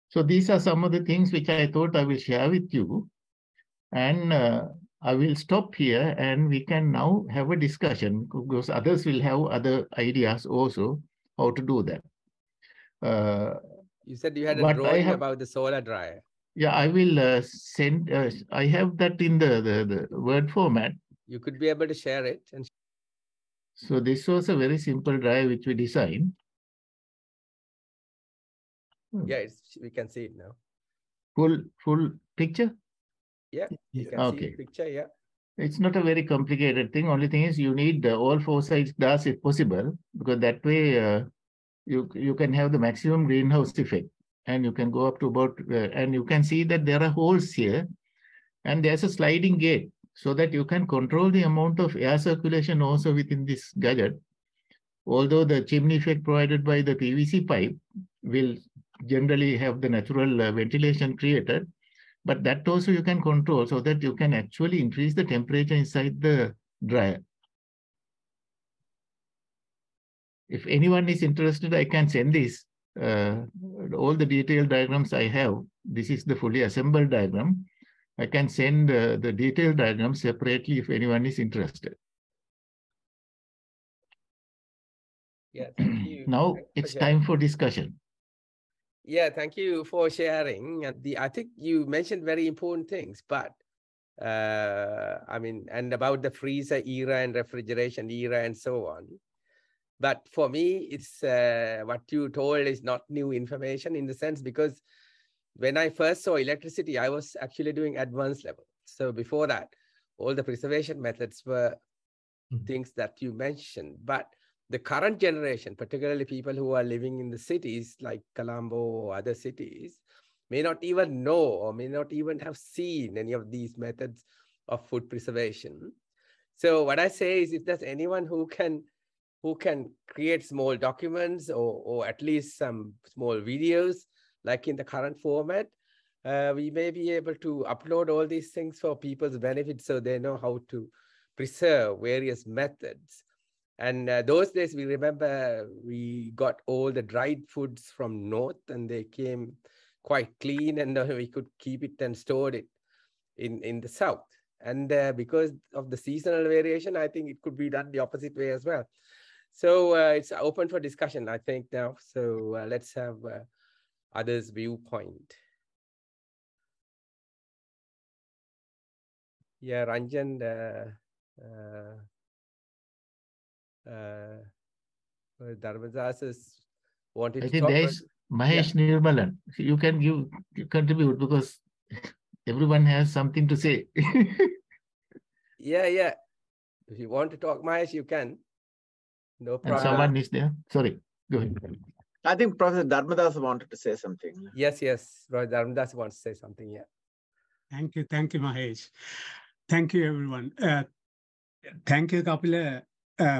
So these are some of the things which I thought I will share with you. And I will stop here and we can now have a discussion because others will have other ideas also how to do that. You said you had a drawing about the solar dryer. Yeah, I will send. I have that in the Word format. You could be able to share it. So this was a very simple dryer which we designed. Yeah, we can see it now. Full picture? Yeah, you can see the picture, yeah. It's not a very complicated thing. Only thing is you need all 4 sides glass if possible, because that way you can have the maximum greenhouse effect. And you can go up to about, and you can see that there are holes here. And there's a sliding gate so that you can control the amount of air circulation also within this gadget. Although the chimney effect provided by the PVC pipe will generally have the natural ventilation created. But that also you can control so that you can actually increase the temperature inside the dryer. If anyone is interested, I can send this. All the detailed diagrams I have. This is the fully assembled diagram. I can send the detailed diagram separately if anyone is interested. Yeah, thank you. Now Thank you it's for sharing. time for discussion. Yeah, thank you for sharing. And I think you mentioned very important things, but I mean, and about the freezer era and refrigeration era and so on. But for me, it's what you told is not new information in the sense, because when I first saw electricity, I was actually doing advanced level. So before that, all the preservation methods were things that you mentioned. But the current generation, particularly people who are living in the cities like Colombo or other cities, may not even know or may not even have seen any of these methods of food preservation. So what I say is, if there's anyone who can create small documents or at least some small videos, like in the current format, we may be able to upload all these things for people's benefit so they know how to preserve various methods. And those days, we remember we got all the dried foods from north and they came quite clean, and we could keep it and store it in the south. And because of the seasonal variation, I think it could be done the opposite way as well. So it's open for discussion, I think, now. So let's have others' viewpoint. Yeah, Ranjan, Dharmadas is wanted I to think talk. there is Mahesh Nirmalan. You can contribute because everyone has something to say. Yeah. If you want to talk, Mahesh, you can. No problem. And someone is there. Sorry, go ahead. I think Professor Dharmadas wanted to say something. Yes. Professor Dharmadas wants to say something. Yeah. Thank you, Mahesh. Thank you, everyone. Thank you, Kapila,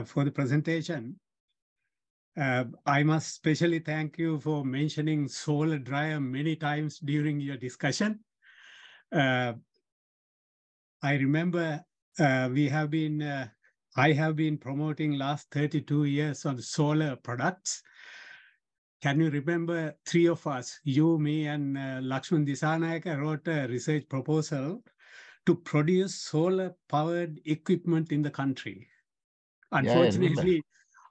for the presentation. I must especially thank you for mentioning solar dryer many times during your discussion. I remember I have been promoting last 32 years on solar products. Can you remember, three of us, you, me, and Lakshman Disanayaka, wrote a research proposal to produce solar-powered equipment in the country. Unfortunately,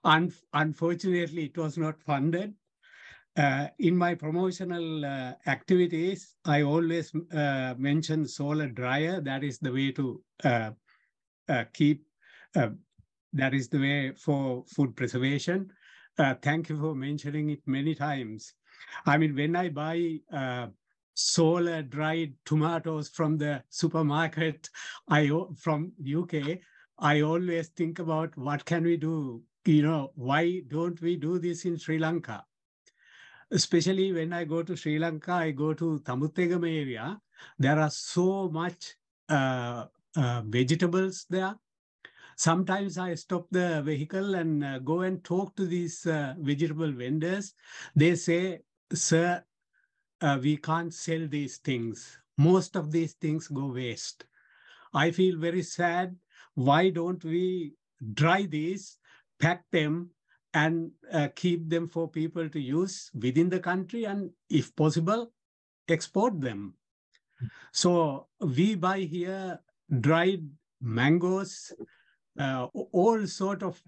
unfortunately, it was not funded. In my promotional activities, I always mention solar dryer. That is the way to that is the way for food preservation. Thank you for mentioning it many times. I mean, when I buy solar dried tomatoes from the supermarket from UK, I always think about what can we do? Why don't we do this in Sri Lanka? Especially when I go to Sri Lanka, I go to Tambutegam area. There are so much vegetables there. Sometimes I stop the vehicle and go and talk to these vegetable vendors. They say, sir, we can't sell these things. Most of these things go waste. I feel very sad. Why don't we dry these, pack them, and keep them for people to use within the country, and if possible, export them? So we buy here dried mangoes, all sort of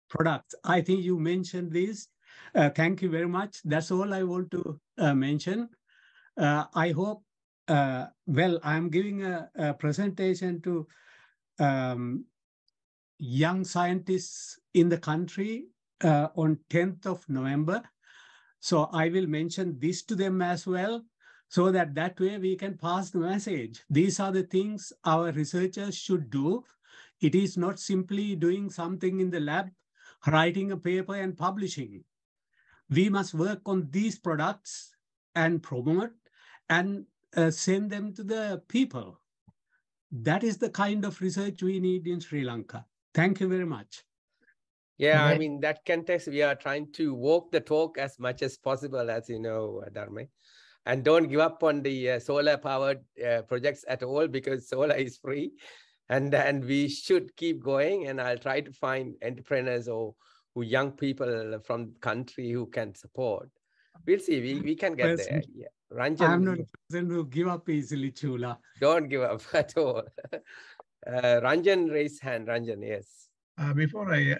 products. I think you mentioned this. Thank you very much. That's all I want to mention. I hope, well, I'm giving a presentation to young scientists in the country on 10th of November. So I will mention this to them as well, so that way we can pass the message. These are the things our researchers should do. It is not simply doing something in the lab, writing a paper and publishing. We must work on these products and promote and send them to the people. That is the kind of research we need in Sri Lanka. Thank you very much. Yeah, I Right. mean, that context, we are trying to walk the talk as much as possible, as you know, Dharme. And don't give up on the solar-powered projects at all, because solar is free. And we should keep going. And I'll try to find entrepreneurs or young people from the country who can support. We'll see. We can get there. Yeah. Ranjan, I'm not a person who give up easily, Chula. don't give up at all. Ranjan raised hand. Ranjan, yes. Before I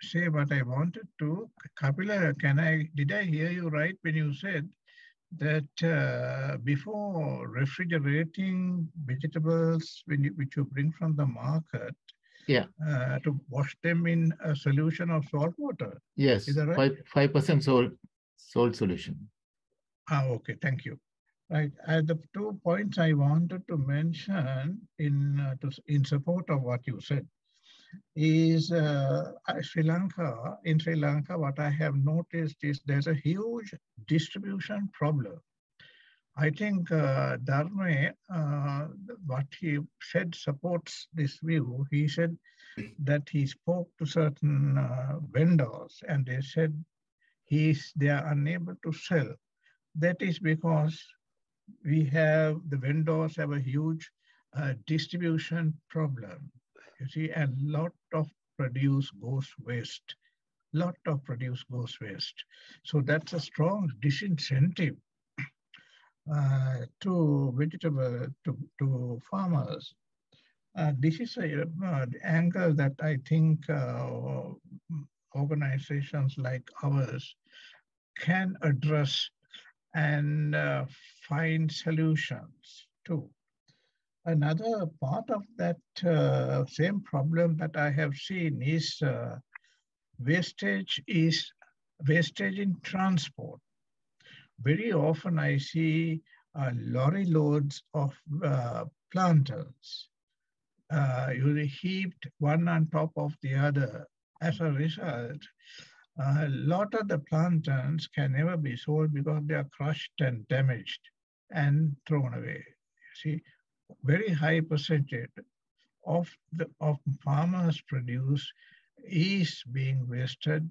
say what I wanted to, Kapila, did I hear you right when you said that before refrigerating vegetables which you bring from the market, Yeah. To wash them in a solution of salt water? Yes. Is that right? 5% salt solution. Okay, thank you. Right, the 2 points I wanted to mention in support of what you said is Sri Lanka. In Sri Lanka, what I have noticed is there's a huge distribution problem. I think Dharme, what he said supports this view. He said that he spoke to certain vendors and they said they are unable to sell. That is because the vendors have a huge distribution problem. You see, and lot of produce goes waste. So that's a strong disincentive to farmers. This is the angle that I think organizations like ours can address and find solutions too. Another part of that same problem that I have seen is wastage in transport. Very often I see lorry loads of plantains usually heaped one on top of the other. As a result, a lot of the plantains can never be sold because they are crushed and damaged and thrown away. You see, very high percentage of farmers' produce is being wasted,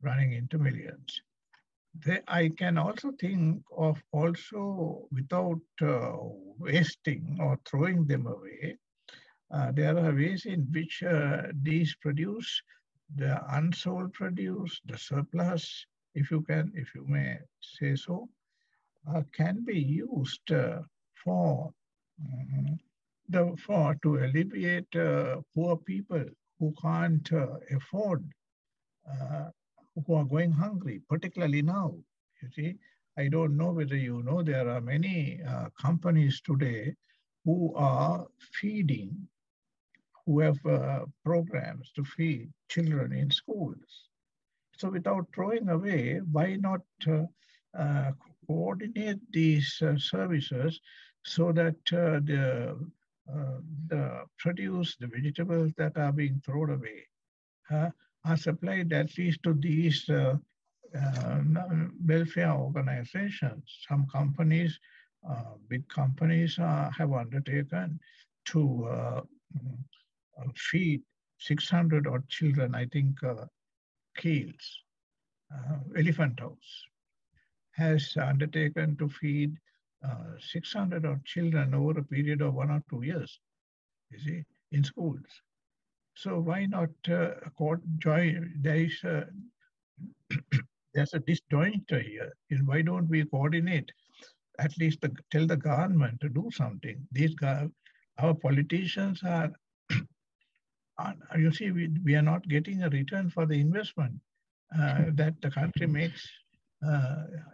running into millions. I can also think of without wasting or throwing them away, there are ways in which these produce, the unsold produce, the surplus, if you may say so, can be used to alleviate poor people who can't afford, who are going hungry, particularly now. You see, I don't know whether you know, there are many companies today who are feeding, who have programs to feed children in schools. So without throwing away, why not coordinate these services so that the produce, the vegetables that are being thrown away are supplied at least to these welfare organizations. Some companies, big companies have undertaken to feed 600 odd children. I think Keels, Elephant House, has undertaken to feed 600 odd children over a period of 1 or 2 years, you see, in schools. So why not join? There's a disjointer here. Why don't we coordinate? At least tell the government to do something. Our politicians are. You see, we are not getting a return for the investment that the country makes.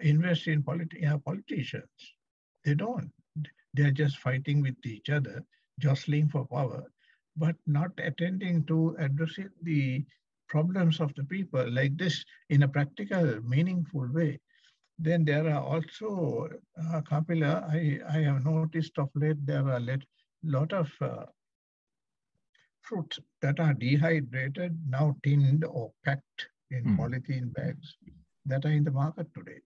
Invest in politicians. They don't. They're just fighting with each other, jostling for power, but not attending to addressing the problems of the people like this in a practical, meaningful way. Then there are also, Kapila, I have noticed of late, there are a lot of fruits that are dehydrated, now tinned or packed in polythene bags that are in the market today,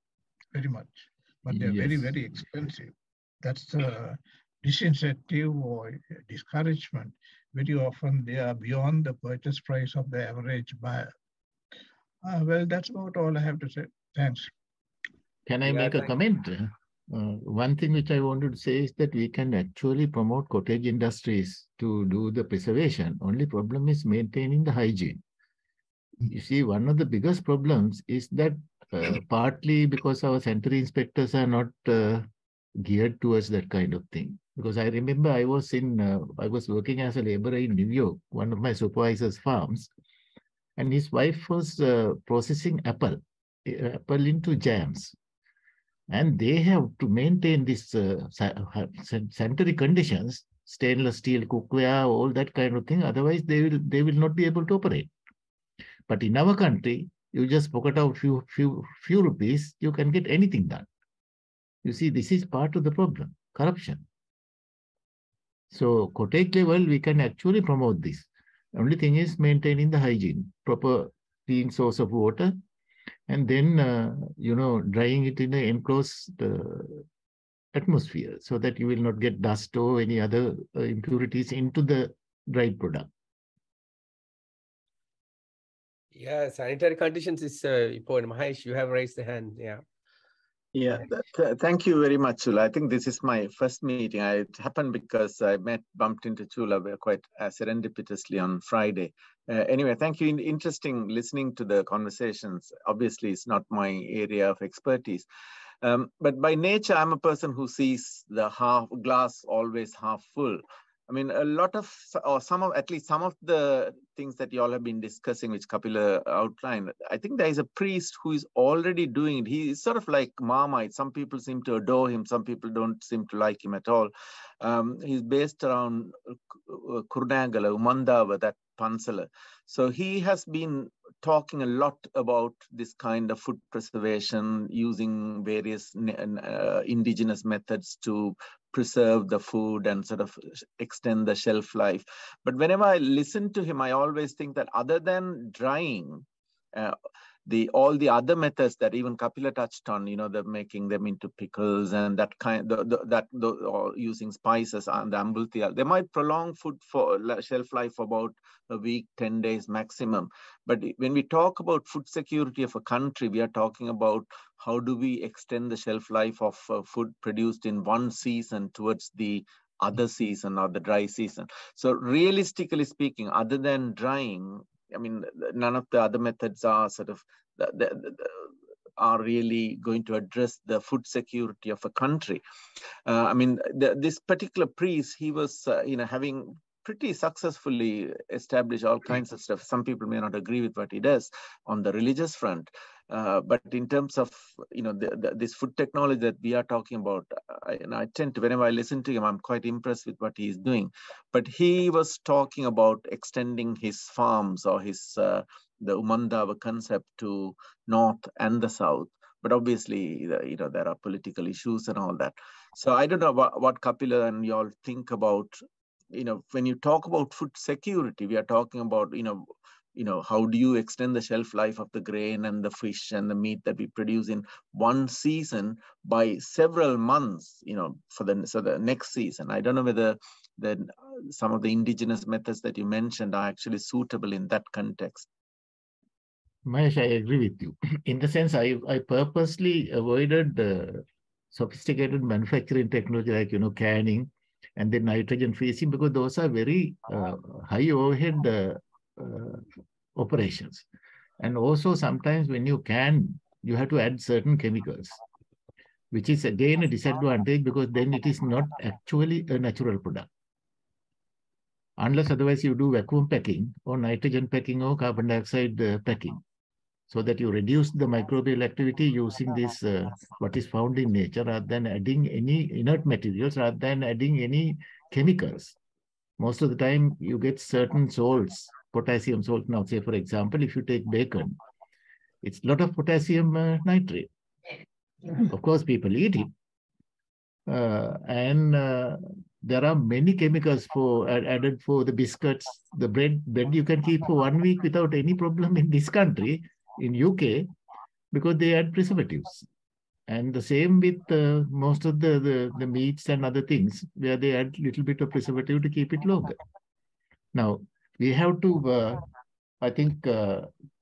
very much. But they're very, very expensive. That's the disincentive or discouragement very often they are beyond the purchase price of the average buyer. Well, that's about all I have to say. Thanks. Can I Yeah, make a thank- comment? One thing which I wanted to say is that we can actually promote cottage industries to do the preservation. Only problem is maintaining the hygiene. You see, one of the biggest problems is that partly because our sanitary inspectors are not geared towards that kind of thing. Because I remember I was working as a laborer in New York, one of my supervisor's farms, and his wife was processing apple into jams. And they have to maintain this sanitary conditions, stainless steel cookware, all that kind of thing. Otherwise, they will not be able to operate. But in our country, you just pocket out few rupees, you can get anything done. You see, this is part of the problem, corruption. So cottage level, we can actually promote this. Only thing is maintaining the hygiene, proper clean source of water, and then, drying it in an enclosed atmosphere so that you will not get dust or any other impurities into the dried product. Yeah, sanitary conditions is important. Mahesh, you have raised the hand. Yeah. Yeah, thank you very much, Chula. I think this is my first meeting. It happened because I bumped into Chula quite serendipitously on Friday. Anyway, thank you. Interesting listening to the conversations. Obviously, it's not my area of expertise. But by nature, I'm a person who sees the glass always half full. I mean, a lot of, or at least some of the things that you all have been discussing, which Kapila outlined, I think there is a priest who is already doing it. He is sort of like Marmite. Some people seem to adore him. Some people don't seem to like him at all. He's based around Kurnagala, Umandava, that Pansala. So he has been talking a lot about this kind of food preservation, using various indigenous methods to preserve the food and sort of extend the shelf life. But whenever I listen to him, I always think that other than drying, all the other methods that even Kapila touched on, the making them into pickles and that kind, or using spices and the ambultia, they might prolong food for shelf life for about a week, 10 days maximum. But when we talk about food security of a country, we are talking about how do we extend the shelf life of food produced in one season towards the other season or the dry season. So realistically speaking, other than drying, I mean, none of the other methods are sort of are really going to address the food security of a country. I mean, this particular priest, he was, having pretty successfully established all kinds of stuff. Some people may not agree with what he does on the religious front. But in terms of, this food technology that we are talking about, I tend to, whenever I listen to him, I'm quite impressed with what he's doing. But he was talking about extending his farms or his, the Umandava concept to north and the south. But obviously, there are political issues and all that. So I don't know what Kapila and you all think about, when you talk about food security, we are talking about, how do you extend the shelf life of the grain and the fish and the meat that we produce in one season by several months, so the next season. I don't know whether some of the indigenous methods that you mentioned are actually suitable in that context. Mahesh, I agree with you. In the sense, I purposely avoided sophisticated manufacturing technology like, canning and then nitrogen freezing, because those are very high overhead operations. And also sometimes when you can, you have to add certain chemicals, which is again a disadvantage because then it is not actually a natural product. Unless otherwise you do vacuum packing or nitrogen packing or carbon dioxide packing, so that you reduce the microbial activity using this, what is found in nature, rather than adding any inert materials, rather than adding any chemicals. Most of the time you get certain salts, potassium salt. Now, say, for example, if you take bacon, it's a lot of potassium nitrate. Of course, people eat it. And there are many chemicals added for the biscuits, the bread. Bread you can keep for 1 week without any problem in this country, in UK, because they add preservatives. And the same with most of the meats and other things, where they add a little bit of preservative to keep it longer. Now, we have to, I think,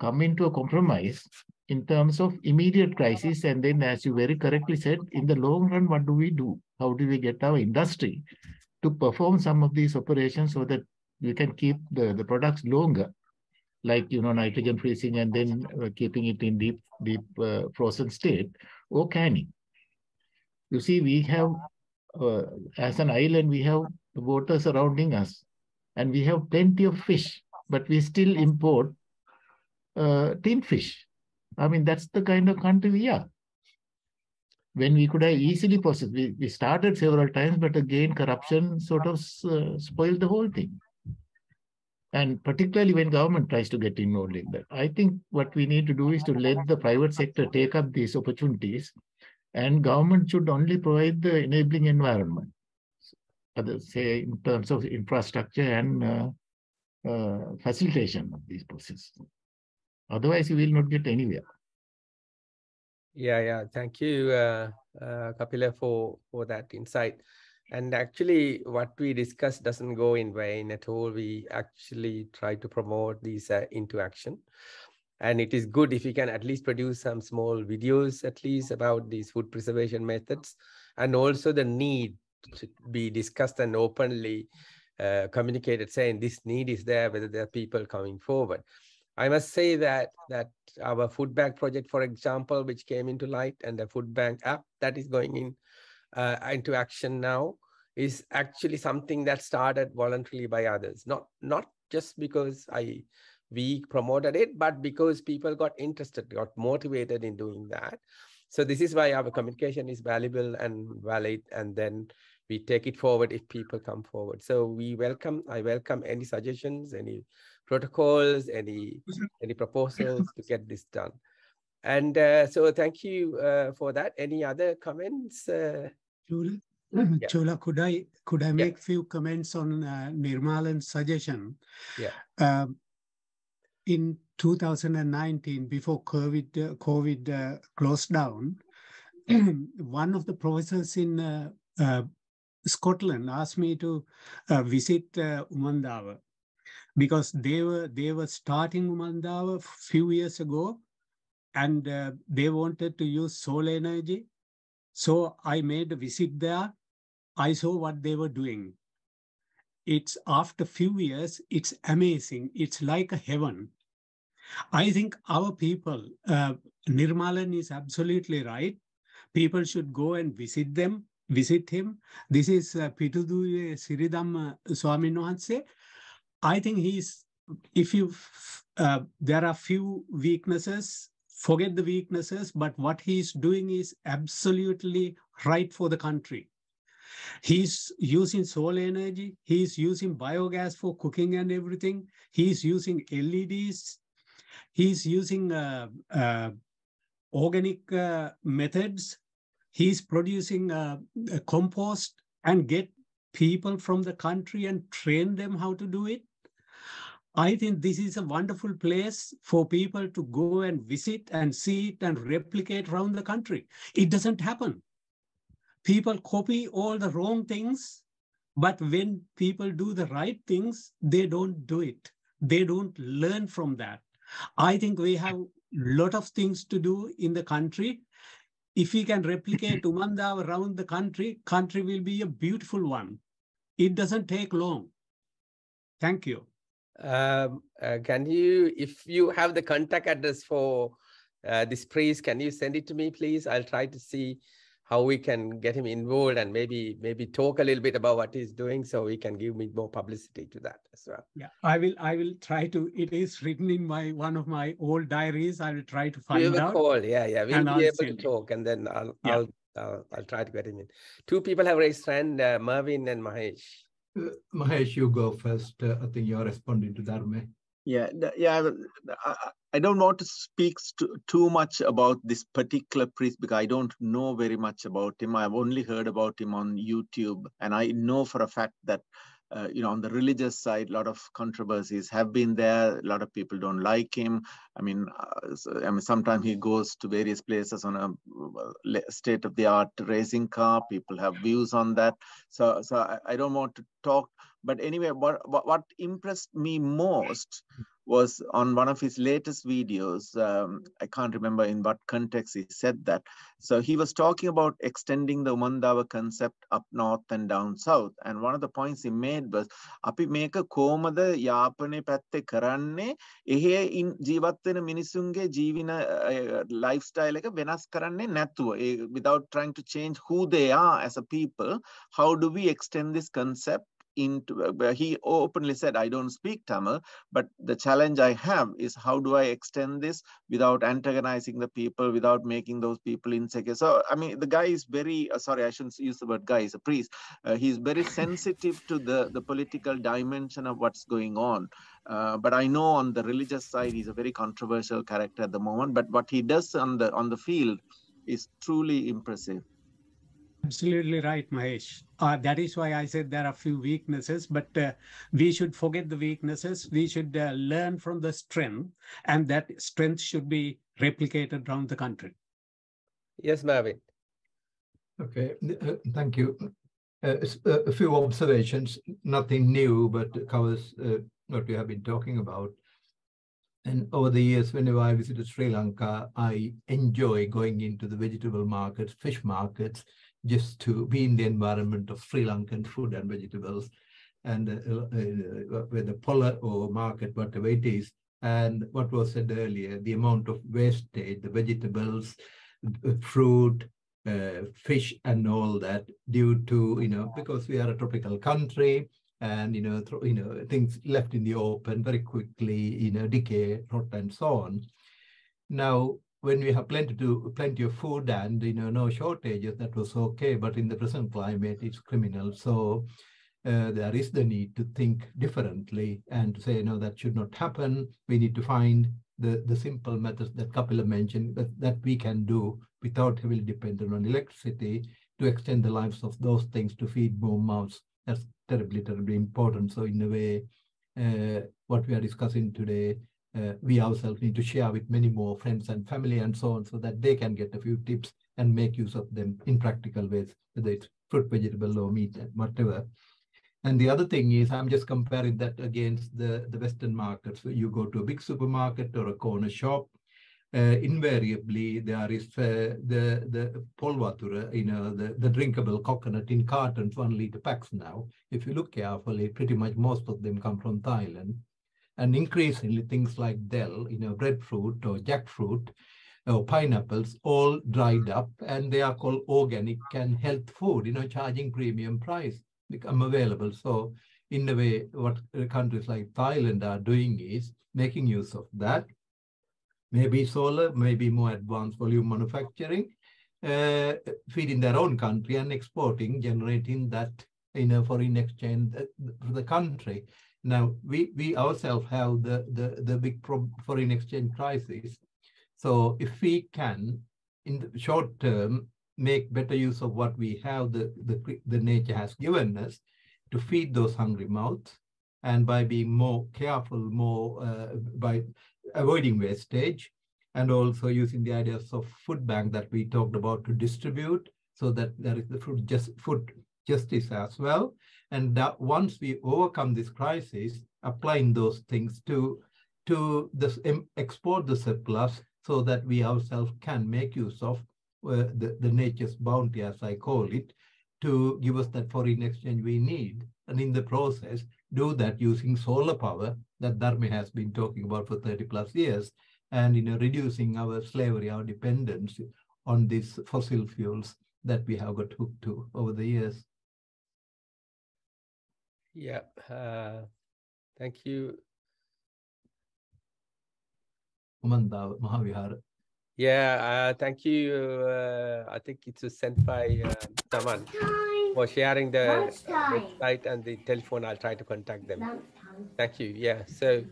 come into a compromise in terms of immediate crisis. And then, as you very correctly said, in the long run, what do we do? How do we get our industry to perform some of these operations so that we can keep the products longer, like, nitrogen freezing and then keeping it in deep frozen state, or canning? You see, we have, as an island, we have the water surrounding us, and we have plenty of fish, but we still import tinned fish. I mean, that's the kind of country we are. When we could have easily processed, we started several times, but again, corruption sort of spoiled the whole thing. And particularly when government tries to get involved in that. I think what we need to do is to let the private sector take up these opportunities, and government should only provide the enabling environment, say in terms of infrastructure and facilitation of these processes. Otherwise, you will not get anywhere. Yeah. Thank you, Kapila, for that insight. And actually, what we discussed doesn't go in vain at all. We actually try to promote these into action. And it is good if we can at least produce some small videos, at least, about these food preservation methods, and also the need to be discussed and openly communicated, saying this need is there, whether there are people coming forward. I must say that our food bank project, for example, which came into light, and the food bank app that is going into action now, is actually something that started voluntarily by others, not just because we promoted it, but because people got interested, got motivated in doing that. So this is why our communication is valuable and valid, and then we take it forward if people come forward. So I welcome any suggestions, any protocols, any proposals to get this done. And so thank you for that. Any other comments? Chula, could I make few comments on Nirmalan's suggestion? Yeah. In 2019, before COVID closed down, one of the professors in Scotland asked me to visit Umandava, because they were starting Umandava a few years ago, and they wanted to use solar energy. So I made a visit there. I saw what they were doing. It's after a few years, it's amazing. It's like a heaven. I think our people, Nirmalan is absolutely right. People should go and visit him. This is Pituduye Siridhamma Swamin Wahanse. I think there are few weaknesses, forget the weaknesses, but what he's doing is absolutely right for the country. He's using solar energy. He's using biogas for cooking and everything. He's using LEDs. He's using organic methods. He's producing compost and get people from the country and train them how to do it. I think this is a wonderful place for people to go and visit and see it and replicate around the country. It doesn't happen. People copy all the wrong things, but when people do the right things, they don't do it. They don't learn from that. I think we have a lot of things to do in the country. If we can replicate Umandava around the country will be a beautiful one. It doesn't take long. Thank you. Can you, if you have the contact address for this priest, can you send it to me, please? I'll try to see how we can get him involved and maybe talk a little bit about what he's doing, so we can give me more publicity to that as well. Yeah, I will try to. It is written in one of my old diaries. I will try to find out. Call. Yeah. We'll be able to talk, and then I'll try to get him in. Two people have raised hand, Mervin and Mahesh. Mahesh, you go first. I think you're responding to Dharme. Yeah. I don't want to speak too much about this particular priest because I don't know very much about him. I've only heard about him on YouTube, and I know for a fact that on the religious side, a lot of controversies have been there. A lot of people don't like him. I mean, sometimes he goes to various places on a state-of-the-art racing car. People have views on that. So I don't want to talk But anyway, what impressed me most was on one of his latest videos. I can't remember in what context he said that. So he was talking about extending the Umandava concept up north and down south. And one of the points he made was, "Api meka komada yapane patte karanne ehe in jivat wena minisunge jivina lifestyle එක වෙනස් කරන්නේ නැතුව, without trying to change who they are as a people. How do we extend this concept into?" He openly said, "I don't speak Tamil, but the challenge I have is how do I extend this without antagonizing the people, without making those people insecure." So, I mean, the guy is very, sorry, I shouldn't use the word guy, he's a priest. He's very sensitive to the political dimension of what's going on. But I know on the religious side, he's a very controversial character at the moment, but what he does on the field is truly impressive. Absolutely right, Mahesh. That is why I said there are a few weaknesses, but we should forget the weaknesses. We should learn from the strength, and that strength should be replicated around the country. Yes, Marvin. Okay, thank you. A few observations, nothing new, but covers what we have been talking about. And over the years, whenever I visited Sri Lanka, I enjoy going into the vegetable markets, fish markets, just to be in the environment of Sri Lankan food and vegetables, and with the polar or market, whatever it is. And what was said earlier, the amount of wastage, the vegetables, fruit, fish, and all that, due to, because we are a tropical country, and things left in the open very quickly, decay, rot, and so on. Now, when we have plenty of food and no shortages, that was okay. But in the present climate, it's criminal. So there is the need to think differently and to say, no, that should not happen. We need to find the simple methods that Kapila mentioned that we can do without heavily dependent on electricity to extend the lives of those things to feed more mouths. That's terribly, terribly important. So in a way, what we are discussing today, we ourselves need to share with many more friends and family and so on, so that they can get a few tips and make use of them in practical ways, whether it's fruit, vegetable, or meat, whatever. And the other thing is, I'm just comparing that against the Western markets. Where you go to a big supermarket or a corner shop, invariably there is the polvatura, the drinkable coconut in cartons, 1 liter packs now. If you look carefully, pretty much most of them come from Thailand. And increasingly things like Del, breadfruit or jackfruit or pineapples, all dried up, and they are called organic and health food, charging premium price, become available. So in a way, what countries like Thailand are doing is making use of that. Maybe solar, maybe more advanced volume manufacturing, feeding their own country and exporting, generating that foreign exchange for the country. Now, we ourselves have the big foreign exchange crisis. So if we can, in the short term, make better use of what we have, the nature has given us, to feed those hungry mouths, and by being more careful, by avoiding wastage, and also using the ideas of food bank that we talked about to distribute, so that there is the food justice as well. And that once we overcome this crisis, applying those things to export the surplus, so that we ourselves can make use of the nature's bounty, as I call it, to give us that foreign exchange we need. And in the process, do that using solar power that Dharme has been talking about for 30 plus years, and reducing our slavery, our dependence on these fossil fuels that we have got hooked to over the years. Yeah, thank you. Umandava Mahavihara. Yeah, thank you. I think it was sent by someone for sharing the website and the telephone. I'll try to contact them. Thank you. Yeah, so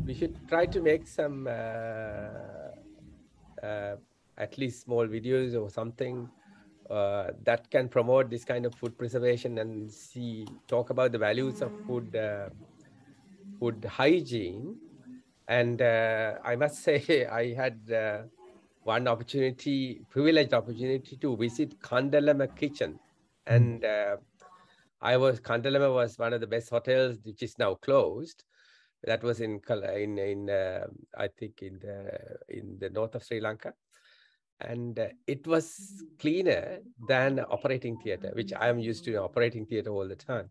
we should try to make some at least small videos or something that can promote this kind of food preservation and talk about the values of food hygiene. And I must say, I had one privileged opportunity to visit Kandalama kitchen. And Kandalama was one of the best hotels, which is now closed. That was I think in the north of Sri Lanka. And it was cleaner than operating theater, which I am used to operating theater all the time.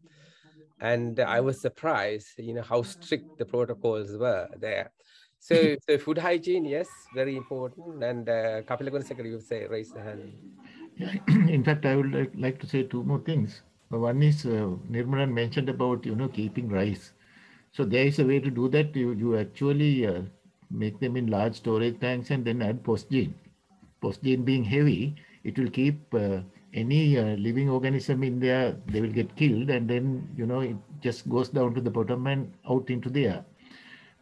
And I was surprised, how strict the protocols were there. So food hygiene, yes, very important. And Kapila Gunasekara, you say, raise the hand. Yeah, in fact, I would like to say two more things. One is Nirmalan mentioned about keeping rice. So there is a way to do that. You actually make them in large storage tanks and then add phosgene. Phosgene being heavy, it will keep any living organism in there. They will get killed, and then it just goes down to the bottom and out into the air.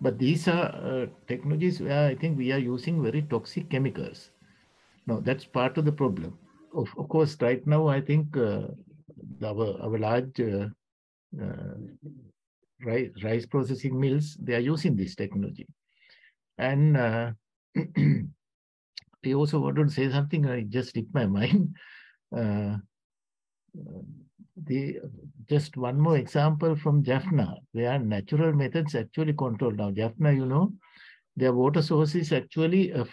But these are technologies where I think we are using very toxic chemicals. Now that's part of the problem. Of course, right now I think our large rice processing mills, they are using this technology. And I also wanted to say something. I just slipped my mind. Just one more example from Jaffna, where natural methods actually control. Now Jaffna, their water source is actually a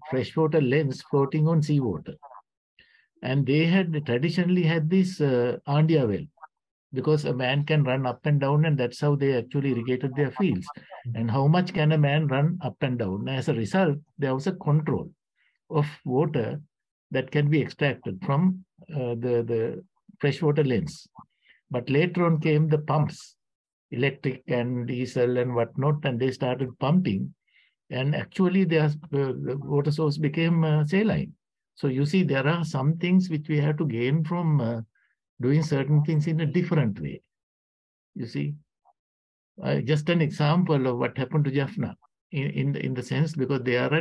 freshwater lens floating on seawater. And they had traditionally had this Andia well, because a man can run up and down, and that's how they actually irrigated their fields. And how much can a man run up and down? As a result, there was a control of water that can be extracted from the freshwater lens. But later on came the pumps, electric and diesel and whatnot, and they started pumping. And actually, the water source became saline. So you see, there are some things which we have to gain from doing certain things in a different way. You see, just an example of what happened to Jaffna, in the sense, because they are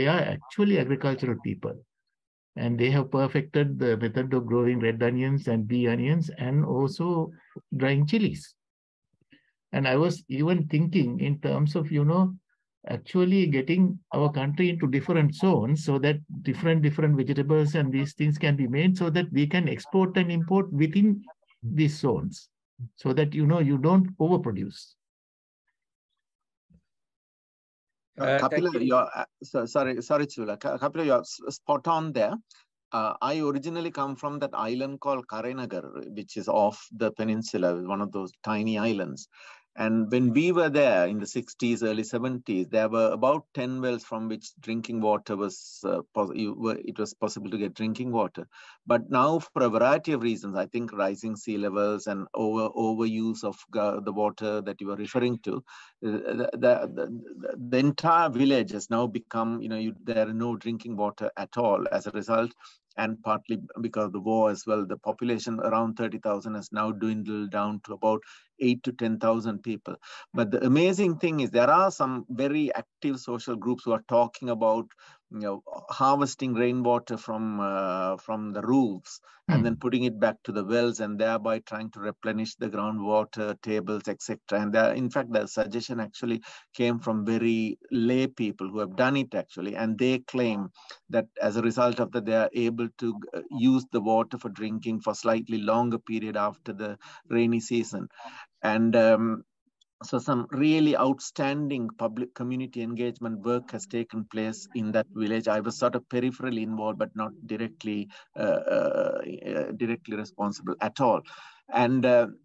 actually agricultural people, and they have perfected the method of growing red onions and bee onions, and also drying chilies. And I was even thinking in terms of actually getting our country into different zones, so that different vegetables and these things can be made, so that we can export and import within these zones, so that you don't overproduce. Kapila, you're sorry, Chula. Kapila, you're spot on there. I originally come from that island called Karenagar, which is off the peninsula, one of those tiny islands. And when we were there in the 60s, early 70s, there were about 10 wells from which drinking water was, it was possible to get drinking water. But now, for a variety of reasons, I think rising sea levels and overuse of the water that you were referring to, the entire village has now become, there are no drinking water at all as a result. And partly because of the war as well, the population around 30,000 has now dwindled down to about 8 to 10,000 people. But the amazing thing is there are some very active social groups who are talking about harvesting rainwater from the roofs and then putting it back to the wells, and thereby trying to replenish the groundwater tables, etc. And in fact, the suggestion actually came from very lay people who have done it actually, and they claim that as a result of that, they are able to use the water for drinking for slightly longer period after the rainy season. And so some really outstanding public community engagement work has taken place in that village. I was sort of peripherally involved, but not directly responsible at all. And in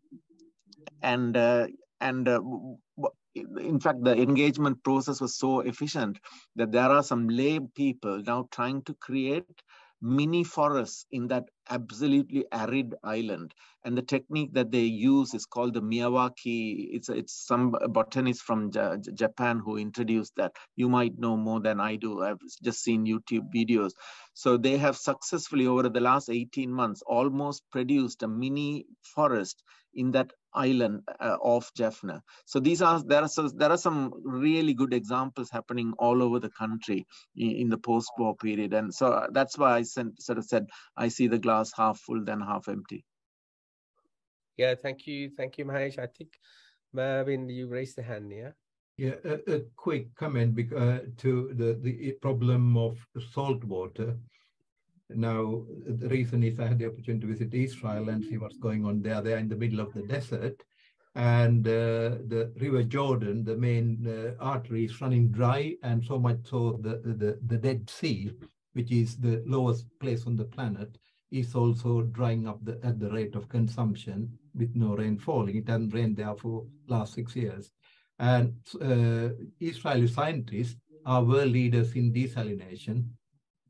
fact, the engagement process was so efficient that there are some lay people now trying to create mini forests in that absolutely arid island. And the technique that they use is called the Miyawaki. It's some botanist from Japan who introduced that. You might know more than I do. I've just seen YouTube videos. So they have successfully, over the last 18 months, almost produced a mini forest in that island of Jaffna. So there are some really good examples happening all over the country in the post-war period. And so that's why I sort of said, I see the glass half full than half empty. Yeah, thank you, Mahesh. I think Mervyn, you raised the hand, yeah? Yeah, a quick comment to the problem of salt water. Now, the reason is I had the opportunity to visit Israel and see what's going on there. They're in the middle of the desert. And the River Jordan, the main artery, is running dry, and so much so the Dead Sea, which is the lowest place on the planet, is also drying up at the rate of consumption with no rain falling. It hasn't rained there for last 6 years. And Israeli scientists are world leaders in desalination.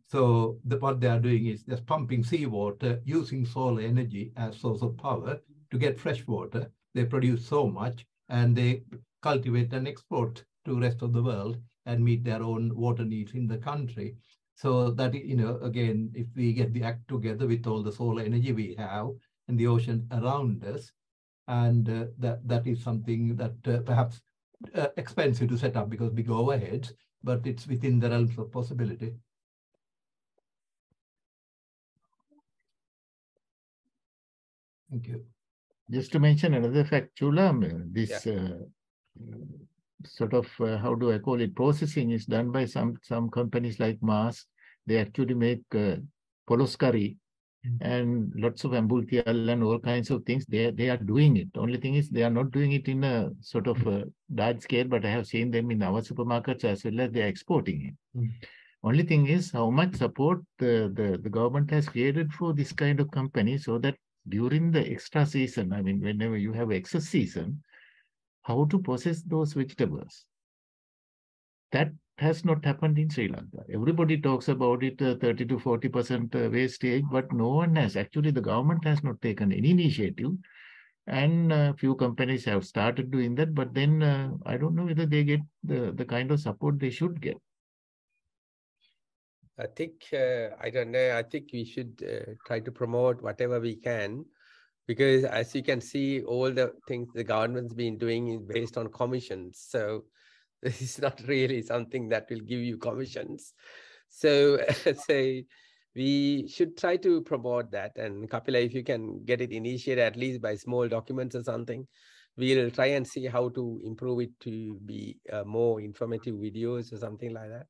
So what they are doing is just pumping seawater using solar energy as source of power to get fresh water. They produce so much and they cultivate and export to the rest of the world and meet their own water needs in the country. So that, again, if we get the act together with all the solar energy we have and the ocean around us, and that is something that perhaps expensive to set up because big overheads, but it's within the realms of possibility. Thank you. Just to mention another fact, Chula, this sort of, how do I call it, processing is done by some companies like Mars. They actually make polos curry and lots of ambultial and all kinds of things. They are doing it. The only thing is they are not doing it in a sort of large scale, but I have seen them in our supermarkets as well as they are exporting it. Only thing is how much support the government has created for this kind of company, so that during the extra season, I mean, whenever you have excess season, how to process those vegetables. That has not happened in Sri Lanka. Everybody talks about it, 30 to 40% wastage, but no one has. Actually, the government has not taken any initiative. And a few companies have started doing that, but then I don't know whether they get the kind of support they should get. I think, I don't know, I think we should try to promote whatever we can, because as you can see, all the things the government's been doing is based on commissions. So this is not really something that will give you commissions. So say we should try to promote that. And Kapila, if you can get it initiated at least by small documents or something, we'll try and see how to improve it to be more informative videos or something like that.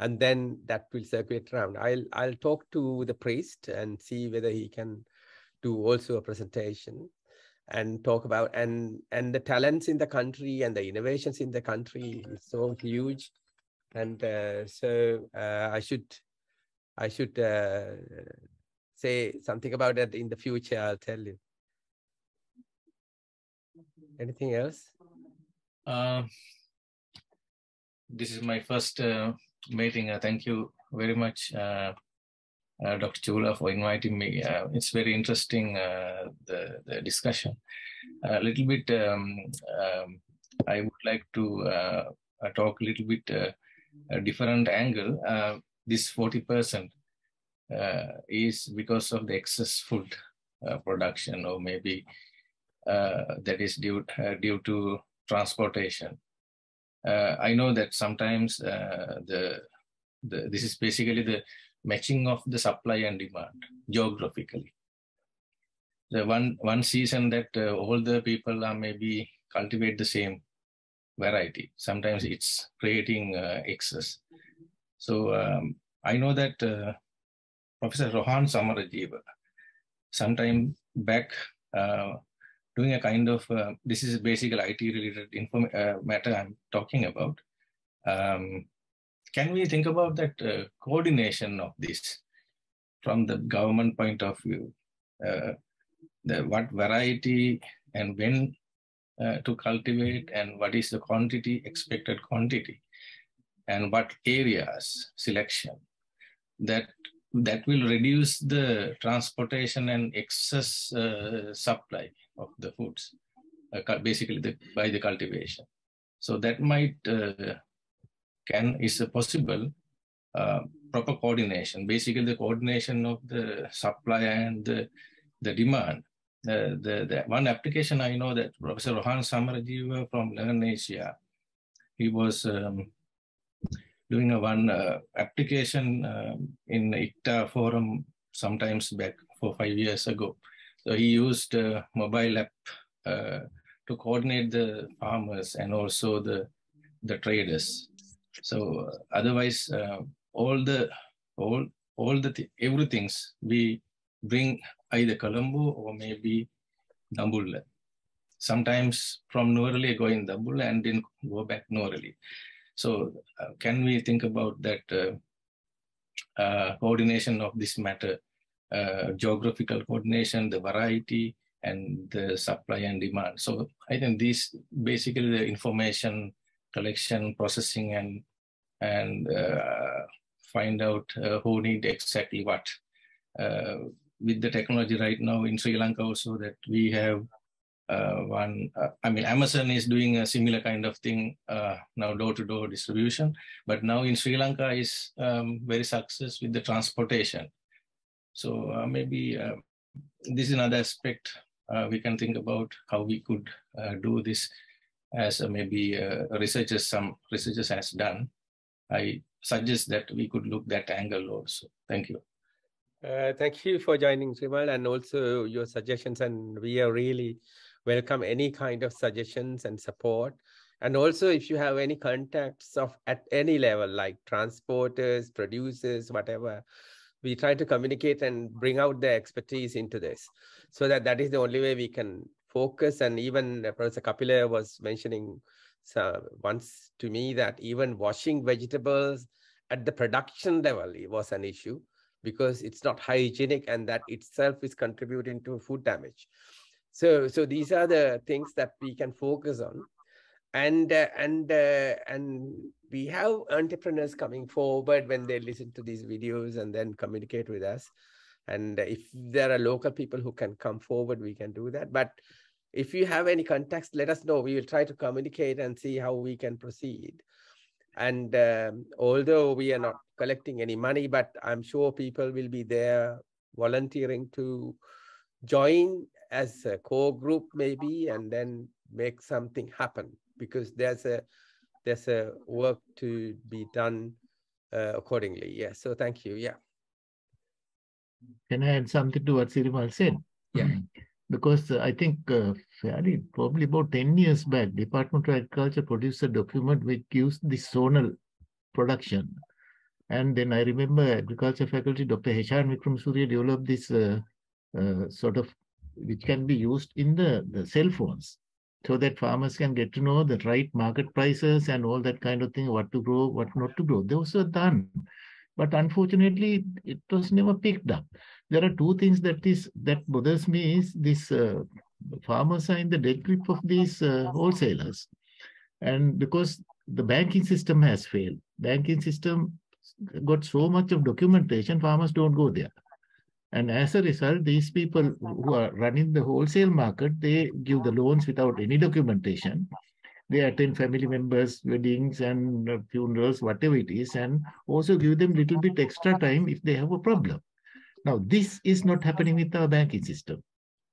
And then that will circulate around. I'll talk to the priest and see whether he can do also a presentation and talk about, and the talents in the country and the innovations in the country is so huge. And so I should say something about that in the future. I'll tell you. Anything else? This is my first meeting. Thank you very much, Dr. Chula, for inviting me. It's very interesting, the discussion. A little bit, I would like to talk a little bit a different angle. This 40% is because of the excess food production, or maybe that is due to transportation. I know that sometimes this is basically the matching of the supply and demand geographically. The one season that all the people are maybe cultivate the same variety. Sometimes it's creating excess. So I know that Professor Rohan Samarajiva, sometime back, doing a kind of, this is basically IT related matter I'm talking about. Can we think about that coordination of this from the government point of view? What variety and when to cultivate, and what is the quantity, expected quantity, and what areas selection that will reduce the transportation and excess supply of the foods, basically by the cultivation. So that might is a possible proper coordination, basically the coordination of the supply and the demand. The one application I know that Professor Rohan Samarajiva from Learn Asia, he was doing one application in ICTA forum sometimes back 4 or 5 years ago. So he used a mobile app to coordinate the farmers and also the traders. So otherwise, all all the everything's we bring either Colombo or maybe Dambulla. Sometimes from Nuwara going Dambulla and then go back Nuwara. So can we think about that coordination of this matter, geographical coordination, the variety, and the supply and demand. So I think this basically the information collection, processing, and find out who need exactly what. With the technology right now in Sri Lanka also that we have Amazon is doing a similar kind of thing now, door-to-door distribution, but now in Sri Lanka is very successful with the transportation. So maybe this is another aspect we can think about how we could do this as maybe some researchers has done. I suggest that we could look that angle also. Thank you. Thank you for joining, Srimal, and also your suggestions. And we are really welcome any kind of suggestions and support. And also, if you have any contacts at any level, like transporters, producers, whatever, we try to communicate and bring out their expertise into this, so that is the only way we can focus. And even Professor Kapila was mentioning once to me that even washing vegetables at the production level was an issue, because it's not hygienic, and that itself is contributing to food damage. So these are the things that we can focus on. And we have entrepreneurs coming forward when they listen to these videos and then communicate with us. And if there are local people who can come forward, we can do that. But if you have any contacts, let us know. We will try to communicate and see how we can proceed. And although we are not collecting any money, but I'm sure people will be there volunteering to join as a core group maybe, and then make something happen, because there's a work to be done accordingly. Yeah. So thank you. Yeah. Can I add something to what Sirimal said? Yeah. Because I think probably about 10 years back, Department of Agriculture produced a document which gives the zonal production. And then I remember agriculture faculty, Dr. H.R. Wickramasuriya developed this sort of, which can be used in the cell phones, so that farmers can get to know the right market prices and all that kind of thing, what to grow, what not to grow. Those were done. But unfortunately, it was never picked up. There are two things that bothers me is this farmers are in the dead grip of these wholesalers. And because the banking system has failed, banking system got so much of documentation, farmers don't go there. And as a result, these people who are running the wholesale market, they give the loans without any documentation. They attend family members' weddings and funerals, whatever it is, and also give them a little bit extra time if they have a problem. Now, this is not happening with our banking system.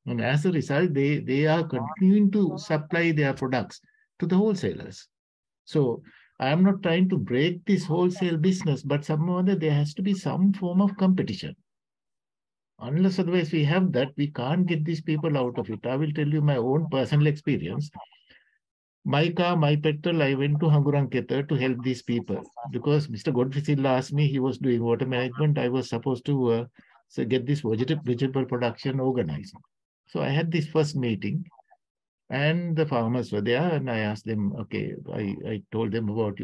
And as a result, they are continuing to supply their products to the wholesalers. So I am not trying to break this wholesale business, but somehow there has to be some form of competition. Unless otherwise we have that, we can't get these people out of it. I will tell you my own personal experience. My car, my petrol, I went to Hanguranketha to help these people because Mr. Godfrey Silla asked me, he was doing water management. I was supposed to get this vegetable production organized. So I had this first meeting and the farmers were there and I asked them, okay, I told them about,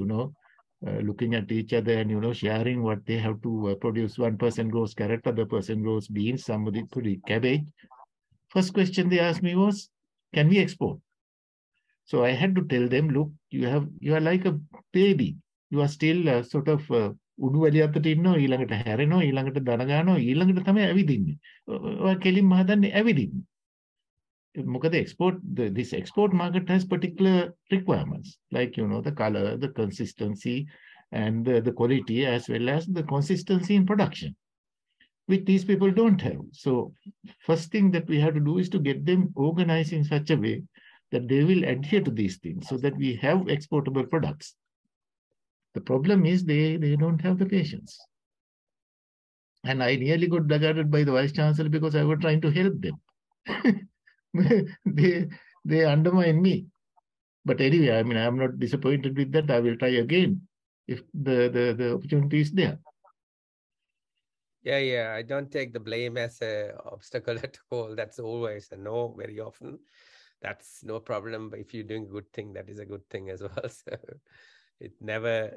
looking at each other and, sharing what they have to produce. One person grows carrot, other person grows beans, somebody put cabbage. First question they asked me was, can we export? So I had to tell them, look, you are like a baby. You are still sort of උඩුවලියත්තට ඉන්නවා ඊළඟට හැරෙනවා ඊළඟට දන ගන්නවා ඊළඟට තමයි ඇවිදින්නේ. ඔය කෙලින්ම හදන්නේ ඇවිදින්න. මොකද this export market has particular requirements like the color, the consistency and the quality as well as the consistency in production, which these people don't have. So first thing that we have to do is to get them organized in such a way that they will adhere to these things so that we have exportable products. The problem is they don't have the patience. And I nearly got blackguarded by the Vice Chancellor because I was trying to help them. they undermine me. But anyway, I mean, I'm not disappointed with that. I will try again if the opportunity is there. Yeah. I don't take the blame as an obstacle at all. That's always a no very often. That's no problem. But if you're doing a good thing, that is a good thing as well. So it never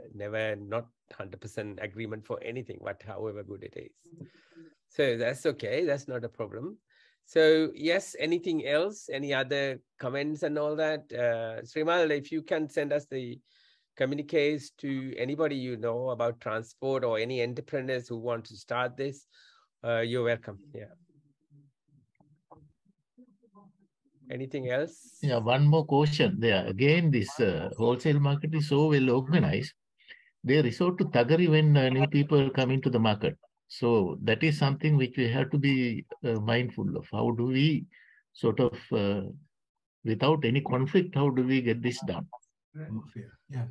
not 100% agreement for anything, but however good it is. So that's okay. That's not a problem. So yes, anything else? Any other comments and all that? Srimal, if you can send us the communiques to anybody you know about transport or any entrepreneurs who want to start this, you're welcome. Yeah. Anything else? Yeah, one more caution there. Again, this wholesale market is so well organized. They resort to thuggery when new people come into the market. So that is something which we have to be mindful of. How do we sort of, without any conflict, how do we get this done?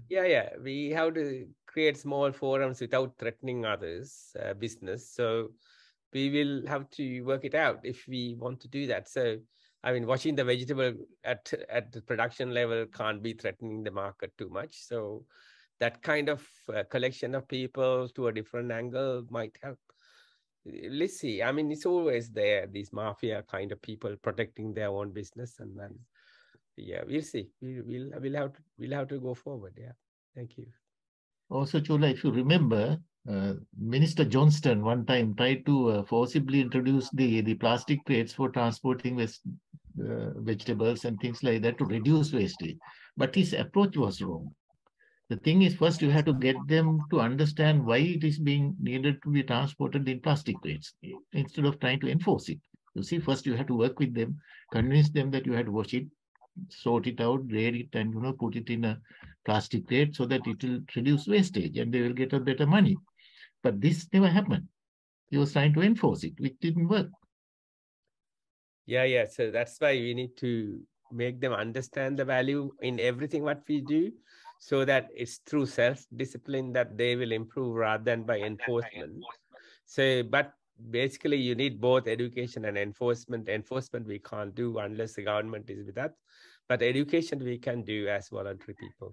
Yeah. We have to create small forums without threatening others' business. So we will have to work it out if we want to do that. So, I mean, watching the vegetable at the production level can't be threatening the market too much. So that kind of collection of people to a different angle might help. Let's see. I mean, it's always there, these mafia kind of people protecting their own business, and then yeah, we'll see. We'll have to go forward. Yeah. Thank you. Also, Chula, if you remember, Minister Johnston one time tried to forcibly introduce the plastic crates for transporting vegetables and things like that to reduce wastage. But his approach was wrong. The thing is, first you have to get them to understand why it is being needed to be transported in plastic crates instead of trying to enforce it. You see, first you have to work with them, convince them that you have to wash it, sort it out, grade it, and put it in a plastic crate so that it will reduce wastage and they will get a better money. But this never happened. He was trying to enforce it, which didn't work. Yeah. So that's why we need to make them understand the value in everything what we do, so that it's through self-discipline that they will improve rather than by enforcement. So, but basically you need both education and enforcement. Enforcement we can't do unless the government is with us, but education we can do as voluntary people.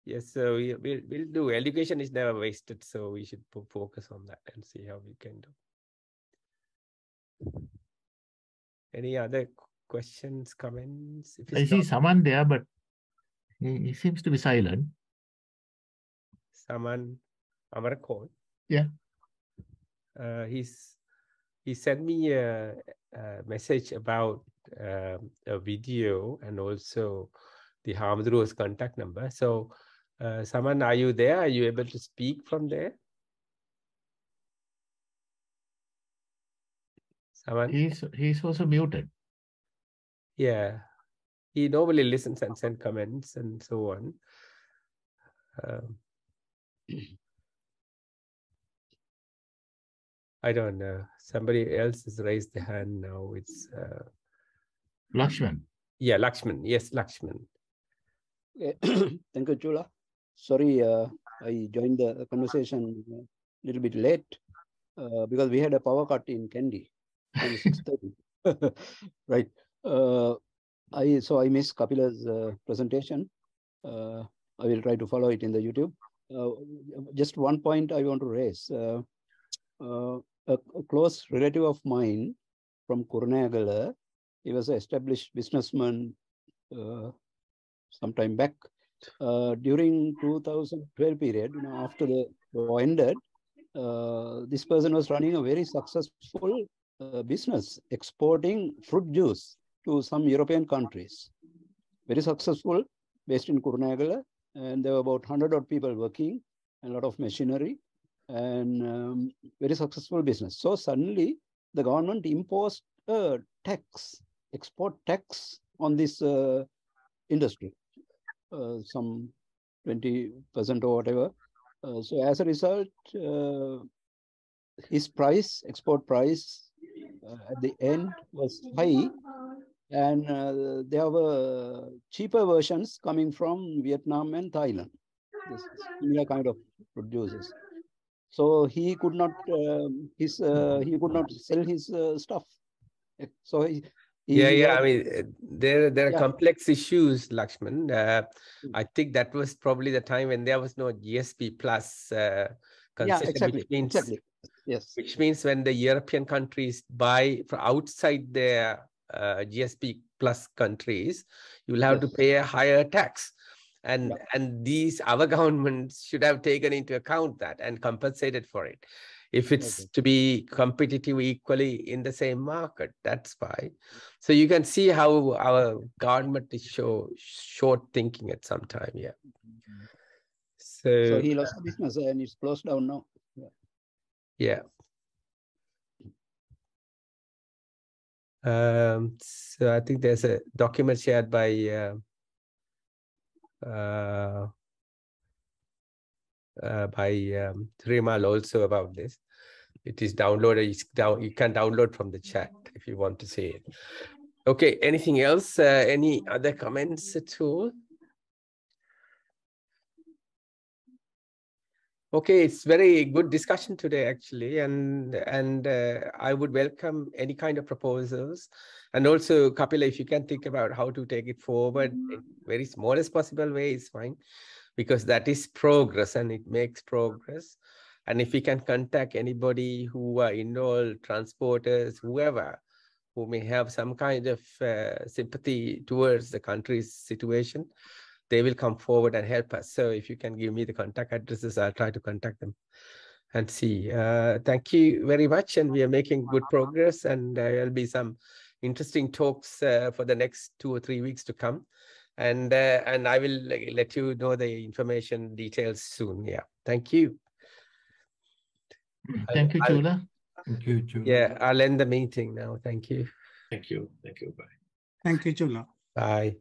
Yes, so we'll do. Education is never wasted, so we should focus on that and see how we can do. Any other questions, comments? I see someone there, but he seems to be silent. Someone, Amarakon? Yeah. He sent me a message about a video and also the Hamaduro's contact number. So, Saman, are you there? Are you able to speak from there? Saman? He's also muted. Yeah. He normally listens and sends comments and so on. I don't know. Somebody else has raised the hand now. It's Lakshman. Yeah, Lakshman. Yes, Lakshman. Thank you, Chula. Sorry, I joined the conversation a little bit late because we had a power cut in Kandy at 6:30. Right. So I missed Kapila's presentation. I will try to follow it in the YouTube. Just one point I want to raise. A close relative of mine from Kurunegala, he was an established businessman some time back. During 2012 period, after the war ended, this person was running a very successful business, exporting fruit juice to some European countries. Very successful, based in Kurunegala, and there were about 100 odd people working, and a lot of machinery, and very successful business. So suddenly, the government imposed a tax, export tax on this industry, some 20% or whatever. So as a result, his price, export price, at the end was high, and there were cheaper versions coming from Vietnam and Thailand, this similar kind of producers. So he could not sell his stuff. So I mean, there are complex issues, Lakshman. I think that was probably the time when there was no GSP plus concession, exactly. which means Exactly. Yes. which means when the European countries buy from outside their GSP plus countries, you will have to Yes. pay a higher tax. And Yeah. and these our governments should have taken into account that and compensated for it. If it's Okay. to be competitive equally in the same market, that's why. So you can see how our government is short thinking at some time. Yeah. So he lost the business and it's closed down now. Yeah. So I think there's a document shared by Rimal also about this. It is downloaded. You can download from the chat if you want to see it. Okay. Anything else? Any other comments at all? Okay, it's very good discussion today, actually, and I would welcome any kind of proposals, and also Kapila, if you can think about how to take it forward in very smallest possible way is fine, because that is progress and it makes progress. And if we can contact anybody who are involved, transporters, whoever, who may have some kind of sympathy towards the country's situation, they will come forward and help us. So if you can give me the contact addresses, I'll try to contact them and see. Thank you very much. And we are making good progress, and there'll be some interesting talks for the next 2 or 3 weeks to come. And I will let you know the information details soon. Yeah. Thank you. Thank you, Chula. Thank you, Chula. Yeah, I'll end the meeting now. Thank you. Thank you. Thank you. Bye. Thank you, Chula. Bye.